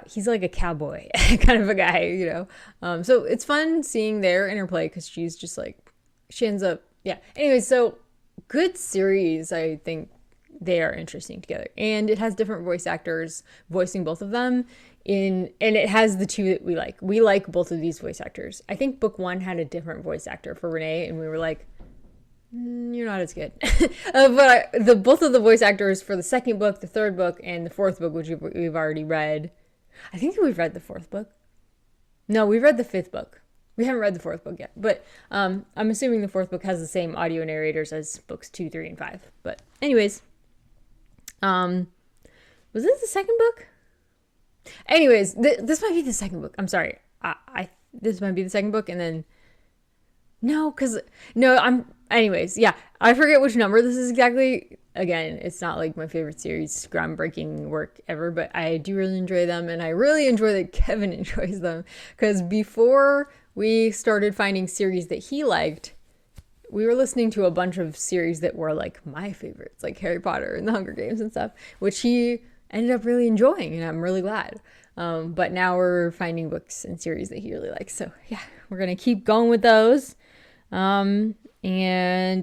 he's like a cowboy kind of a guy, you know. So it's fun seeing their interplay because she's just like, she ends up yeah. Anyway, so good series. I think they are interesting together, and it has different voice actors voicing both of them. And it has the two that we like. We like both of these voice actors. I think book 1 had a different voice actor for Renee, and we were like, you're not as good. But both of the voice actors for the second book, the third book, and the fourth book, which we've already read. I think we've read the fourth book. No, we've read the fifth book. We haven't read the fourth book yet. But I'm assuming the fourth book has the same audio narrators as books 2, 3, and 5. But anyways, was this the second book? Anyways, this might be the second book. I'm sorry. This might be the second book, and then anyways, yeah, I forget which number this is exactly. Again, it's not like my favorite series, groundbreaking work ever, but I do really enjoy them, and I really enjoy that Kevin enjoys them, because before we started finding series that he liked, we were listening to a bunch of series that were like my favorites, like Harry Potter and the Hunger Games and stuff, which he ended up really enjoying, and I'm really glad. But now we're finding books and series that he really likes. So yeah, we're going to keep going with those. And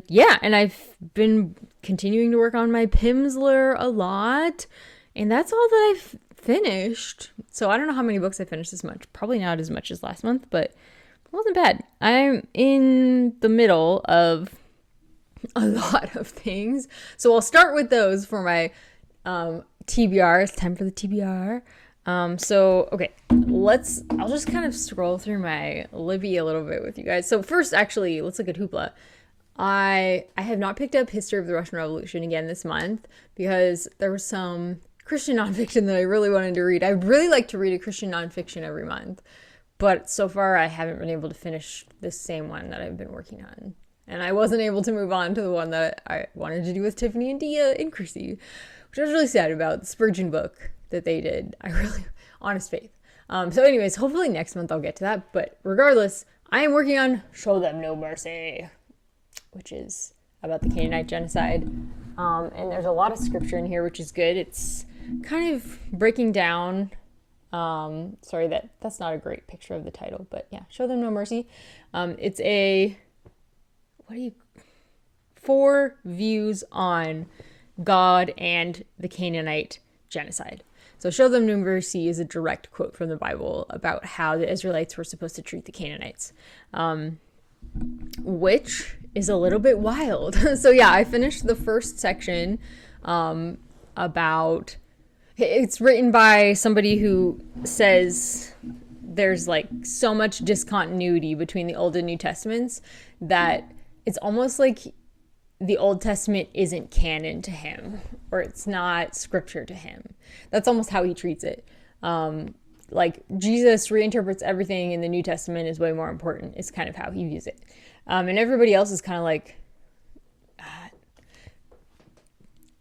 yeah, and I've been continuing to work on my Pimsleur a lot, and that's all that I've finished. So I don't know how many books I finished this month. Probably not as much as last month, but it wasn't bad. I'm in the middle of a lot of things. So I'll start with those for my TBR. It's time for the TBR. Okay, I'll just kind of scroll through my Libby a little bit with you guys. So first, actually, let's look at Hoopla. I have not picked up History of the Russian Revolution again this month because there was some Christian nonfiction that I really wanted to read. I really like to read a Christian nonfiction every month, but so far I haven't been able to finish this same one that I've been working on. And I wasn't able to move on to the one that I wanted to do with Tiffany and Dia in Chrissy, which I was really sad about, the Spurgeon book that they did. I really, honest faith. So anyways, hopefully next month I'll get to that. But regardless, I am working on Show Them No Mercy, which is about the Canaanite genocide. And there's a lot of scripture in here, which is good. It's kind of breaking down. Sorry, that's not a great picture of the title, but yeah, Show Them No Mercy. It's a, 4 views on God and the Canaanite genocide. So Show Them No Mercy is a direct quote from the Bible about how the Israelites were supposed to treat the Canaanites, which is a little bit wild. So yeah, I finished the first section about, it's written by somebody who says there's like so much discontinuity between the Old and New Testaments that it's almost like the Old Testament isn't canon to him, or it's not scripture to him. That's almost how he treats it. Like Jesus reinterprets everything in the New Testament is way more important, is kind of how he views it. And everybody else is kind of like,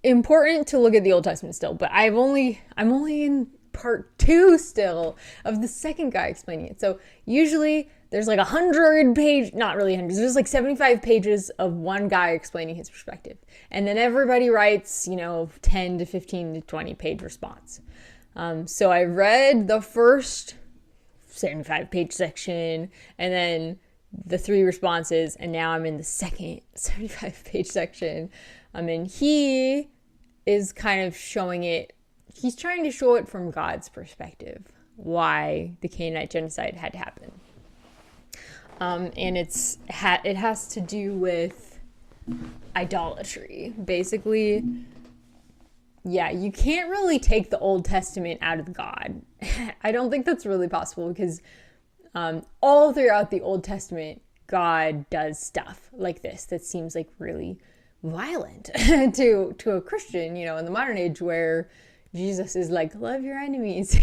important to look at the Old Testament still, but I'm only in part 2 still of the second guy explaining it. So usually there's like 100 page, not really hundreds, there's like 75 pages of one guy explaining his perspective. And then everybody writes, 10 to 15 to 20 page response. So I read the first 75 page section and then the 3 responses, and now I'm in the second 75 page section. And he is kind of showing it, he's trying to show it from God's perspective, why the Canaanite genocide had to happen. And it has to do with idolatry. Basically, yeah, you can't really take the Old Testament out of God. I don't think that's really possible because all throughout the Old Testament, God does stuff like this that seems like really violent to a Christian, in the modern age where Jesus is like, love your enemies,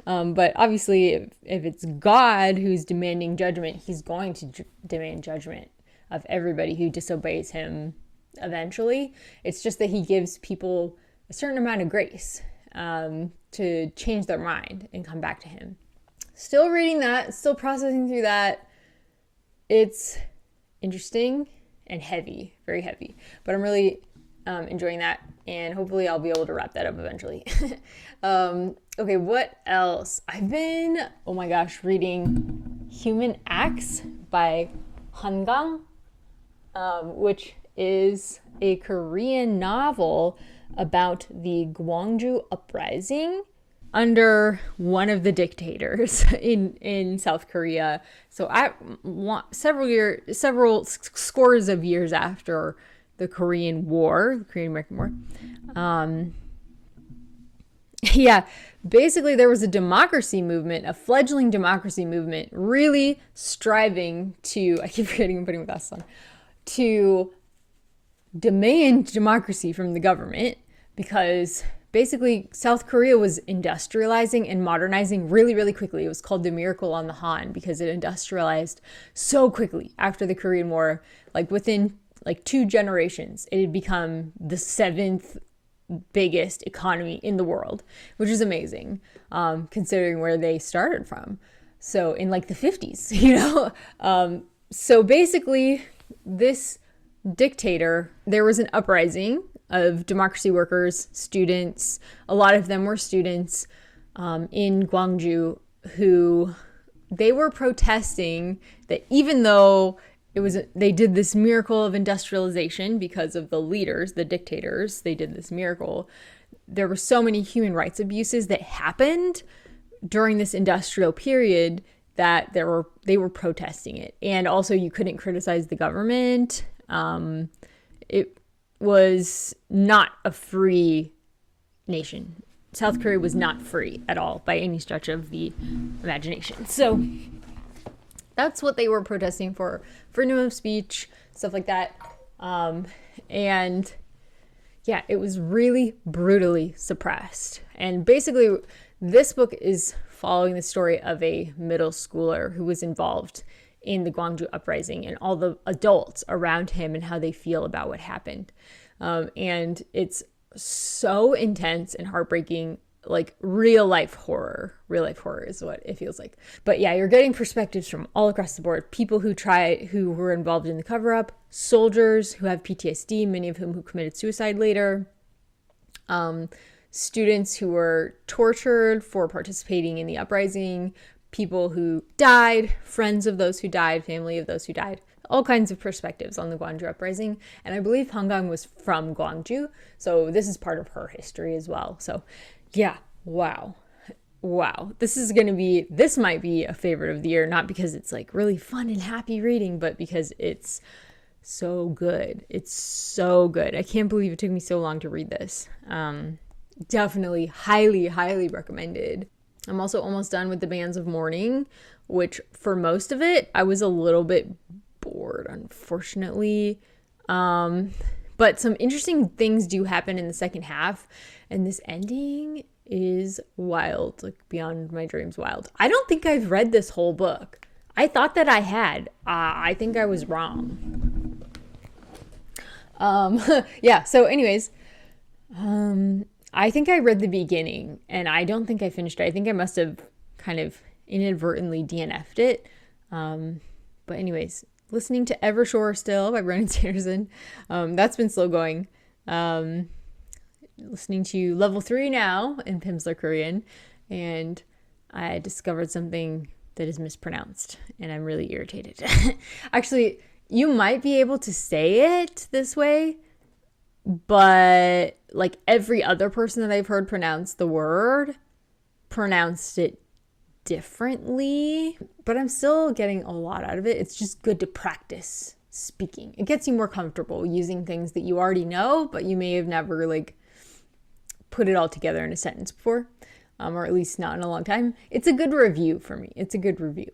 but obviously if it's God who's demanding judgment, he's going to demand judgment of everybody who disobeys him eventually. It's just that he gives people a certain amount of grace to change their mind and come back to him. Still reading that, still processing through that. It's interesting and heavy, very heavy, but I'm really enjoying that, and hopefully I'll be able to wrap that up eventually. Okay, what else? I've been, oh my gosh, reading Human Acts by Kang. which is a Korean novel about the Gwangju uprising under one of the dictators in South Korea. So several scores of years after the Korean War, the Korean-American War. Yeah, basically there was a democracy movement, a fledgling democracy movement, really striving to, I keep forgetting I'm putting my glasses on, to demand democracy from the government, because basically South Korea was industrializing and modernizing really, really quickly. It was called the Miracle on the Han because it industrialized so quickly after the Korean War. Like within like 2 generations, it had become the 7th biggest economy in the world, which is amazing, considering where they started from. So in like the 50s, you know? So basically this dictator, there was an uprising of democracy workers, students. A lot of them were students in Gwangju who they were protesting that even though they did this miracle of industrialization because of the leaders, the dictators, they did this miracle. There were so many human rights abuses that happened during this industrial period that they were protesting it. And also you couldn't criticize the government. It was not a free nation. South Korea was not free at all by any stretch of the imagination. So that's what they were protesting for, freedom of speech, stuff like that. And yeah, it was really brutally suppressed. And basically, this book is following the story of a middle schooler who was involved in the Gwangju uprising and all the adults around him and how they feel about what happened. And it's so intense and heartbreaking, like real life horror. Real life horror is what it feels like. But yeah, you're getting perspectives from all across the board. People who were involved in the cover up, soldiers who have PTSD, many of whom who committed suicide later, students who were tortured for participating in the uprising, people who died, friends of those who died, family of those who died, all kinds of perspectives on the Gwangju uprising. And I believe Hangang was from Gwangju, so this is part of her history as well. So yeah, wow. This might be a favorite of the year, not because it's like really fun and happy reading, but because it's so good. It's so good. I can't believe it took me so long to read this. Definitely highly recommended. I'm also almost done with the Bands of Mourning, which for most of it, I was a little bit bored, unfortunately. But some interesting things do happen in the second half, and this ending is wild, like beyond my dreams wild. I don't think I've read this whole book. I thought that I had. I think I was wrong. Yeah, so anyways, I think I read the beginning, and I don't think I finished it. I think I must have kind of inadvertently DNF'd it. But anyways, listening to Evershore still by Branigan Sanderson. That's been slow going. Listening to Level 3 now in Pimsleur Korean, and I discovered something that is mispronounced, and I'm really irritated. Actually, you might be able to say it this way, but like every other person that I've heard pronounce the word pronounced it differently, but I'm still getting a lot out of it. It's just good to practice speaking. It gets you more comfortable using things that you already know, but you may have never like put it all together in a sentence before, or at least not in a long time. It's a good review for me. It's a good review.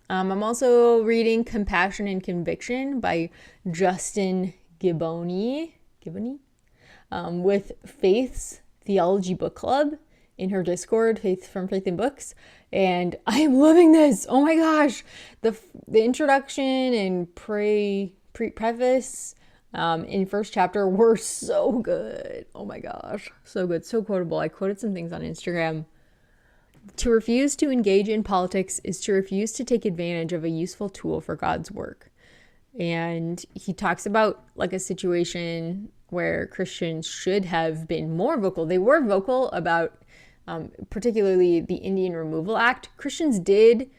I'm also reading Compassion and Conviction by Justin Giboney, with Faith's Theology Book Club in her Discord, Faith from Faith in Books, and I am loving this. Oh my gosh, the introduction and preface in first chapter were so good. Oh my gosh, so good, so quotable. I quoted some things on Instagram. To refuse to engage in politics is to refuse to take advantage of a useful tool for God's work. And he talks about like a situation where Christians should have been more vocal. They were vocal about particularly the Indian Removal Act. Christians did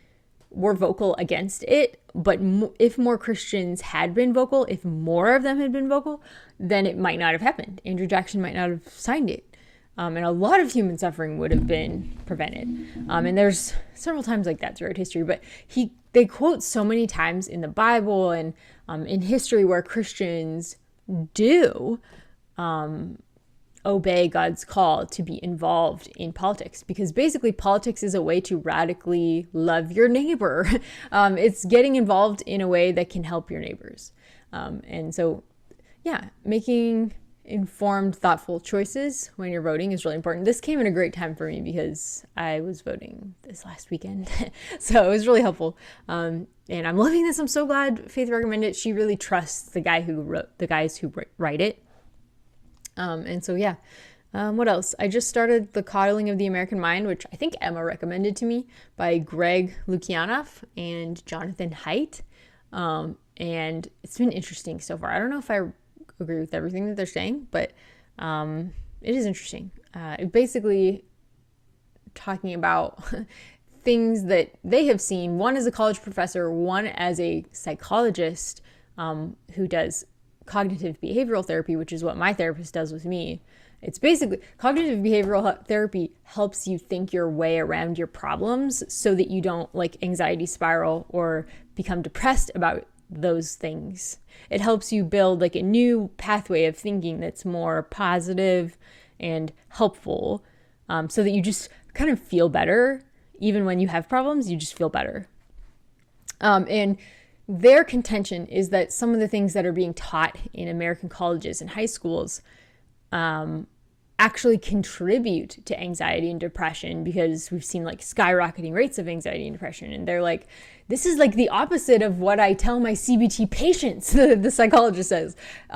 were vocal against it, but if more Christians had been vocal, if more of them had been vocal, then it might not have happened. Andrew Jackson might not have signed it. And a lot of human suffering would have been prevented. And there's several times like that throughout history, but they quote so many times in the Bible and in history where Christians do obey God's call to be involved in politics, because basically politics is a way to radically love your neighbor. It's getting involved in a way that can help your neighbors. And so, yeah, making informed, thoughtful choices when you're voting is really important. This came at a great time for me because I was voting this last weekend. So it was really helpful. And I'm loving this. I'm so glad Faith recommended it. She really trusts the guys who write it. And so, yeah. What else? I just started The Coddling of the American Mind, which I think Emma recommended to me, by Greg Lukianoff and Jonathan Haidt. And it's been interesting so far. I don't know if I agree with everything that they're saying, but it is interesting. Basically talking about things that they have seen, one as a college professor, one as a psychologist who does cognitive behavioral therapy, which is what my therapist does with me. It's basically cognitive behavioral therapy helps you think your way around your problems so that you don't like anxiety spiral or become depressed about those things. It helps you build like a new pathway of thinking that's more positive and helpful, so that you just kind of feel better. Even when you have problems, you just feel better. And their contention is that some of the things that are being taught in American colleges and high schools actually contribute to anxiety and depression, because we've seen like skyrocketing rates of anxiety and depression. And they're like, this is like the opposite of what I tell my CBT patients, the psychologist says.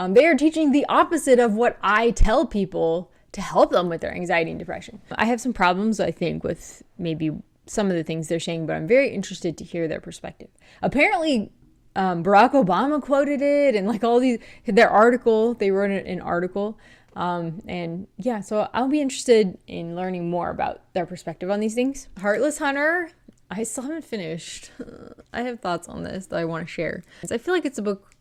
They are teaching the opposite of what I tell people to help them with their anxiety and depression. I have some problems, I think, with maybe some of the things they're saying, but I'm very interested to hear their perspective. Apparently, Barack Obama quoted it, and like all these, their article, they wrote an article. And yeah, so I'll be interested in learning more about their perspective on these things. Heartless Hunter, I still haven't finished. I have thoughts on this that I want to share. I feel like it's a book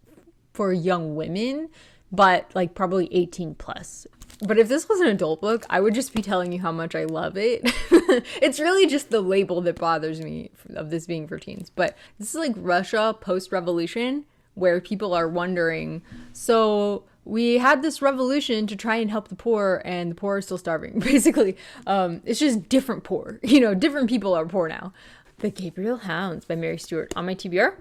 for young women, but like probably 18 plus. But if this was an adult book, I would just be telling you how much I love it. It's really just the label that bothers me of this being for teens. But this is like Russia post-revolution, where people are wondering, so we had this revolution to try and help the poor, and the poor are still starving. Basically, it's just different poor. Different people are poor now. The Gabriel Hounds by Mary Stewart on my TBR.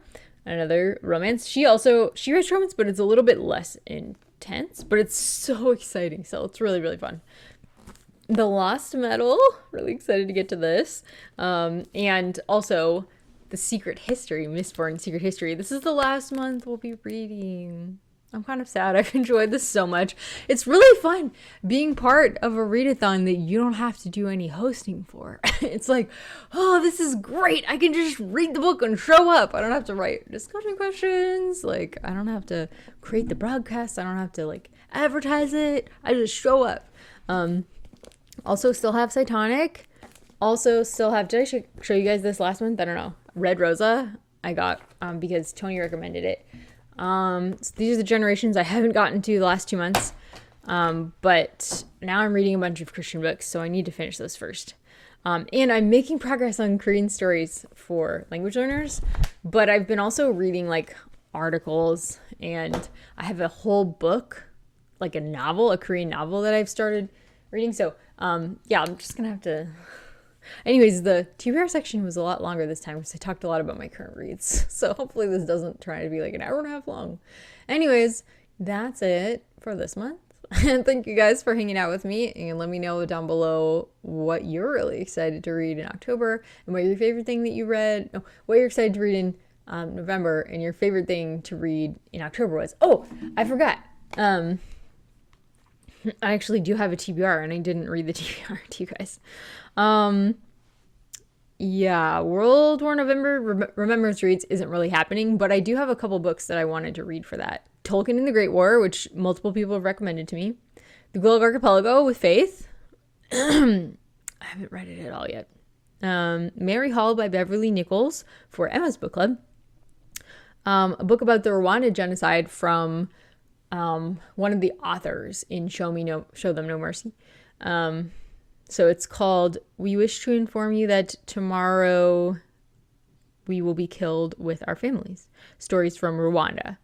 Another romance. She writes romance, but it's a little bit less intense, but it's so exciting. So it's really, really fun. The Lost Metal. Really excited to get to this. And also The Secret History, Mistborn Secret History. This is the last month we'll be reading. I'm kind of sad. I've enjoyed this so much. It's really fun being part of a readathon that you don't have to do any hosting for. It's like, oh, this is great. I can just read the book and show up. I don't have to write discussion questions. Like, I don't have to create the broadcast. I don't have to like advertise it. I just show up. Also still have Cytonic. Also still have, did I show you guys this last month? I don't know. Red Rosa I got because Tony recommended it. So these are the generations I haven't gotten to the last 2 months. But now I'm reading a bunch of Christian books, so I need to finish those first. And I'm making progress on Korean stories for language learners, but I've been also reading like articles, and I have a whole book, like a Korean novel that I've started reading. So, yeah, I'm just gonna have to. Anyways, the TBR section was a lot longer this time because I talked a lot about my current reads. So hopefully this doesn't try to be like an hour and a half long. Anyways, that's it for this month. And thank you guys for hanging out with me, and let me know down below what you're really excited to read in October, and what your favorite thing that you read, what you're excited to read in November, and your favorite thing to read in October was. Oh, I forgot. I actually do have a TBR, and I didn't read the TBR to you guys. Yeah, World War November Remembrance Reads isn't really happening, but I do have a couple books that I wanted to read for that. Tolkien and the Great War, which multiple people have recommended to me. The Gulag Archipelago with Faith. I haven't read it at all yet. Mary Hall by Beverly Nichols for Emma's Book Club. A book about the Rwanda genocide from one of the authors in Show Them No Mercy. So it's called We Wish to Inform You That Tomorrow We Will Be Killed with Our Families. Stories from Rwanda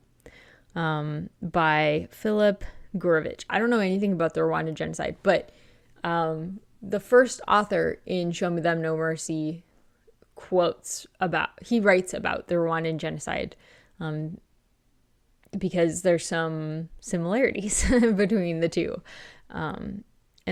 by Philip Gurovich. I don't know anything about the Rwanda genocide, but the first author in Show Me Them No Mercy writes about the Rwandan genocide because there's some similarities between the two. And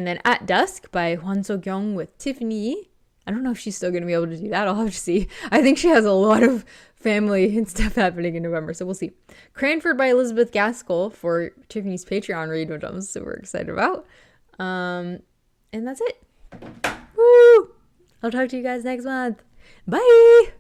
then At Dusk by Hwan So-kyung with Tiffany. I don't know if she's still going to be able to do that. I'll have to see. I think she has a lot of family and stuff happening in November, so we'll see. Cranford by Elizabeth Gaskell for Tiffany's Patreon read, which I'm super excited about. And that's it. Woo! I'll talk to you guys next month. Bye!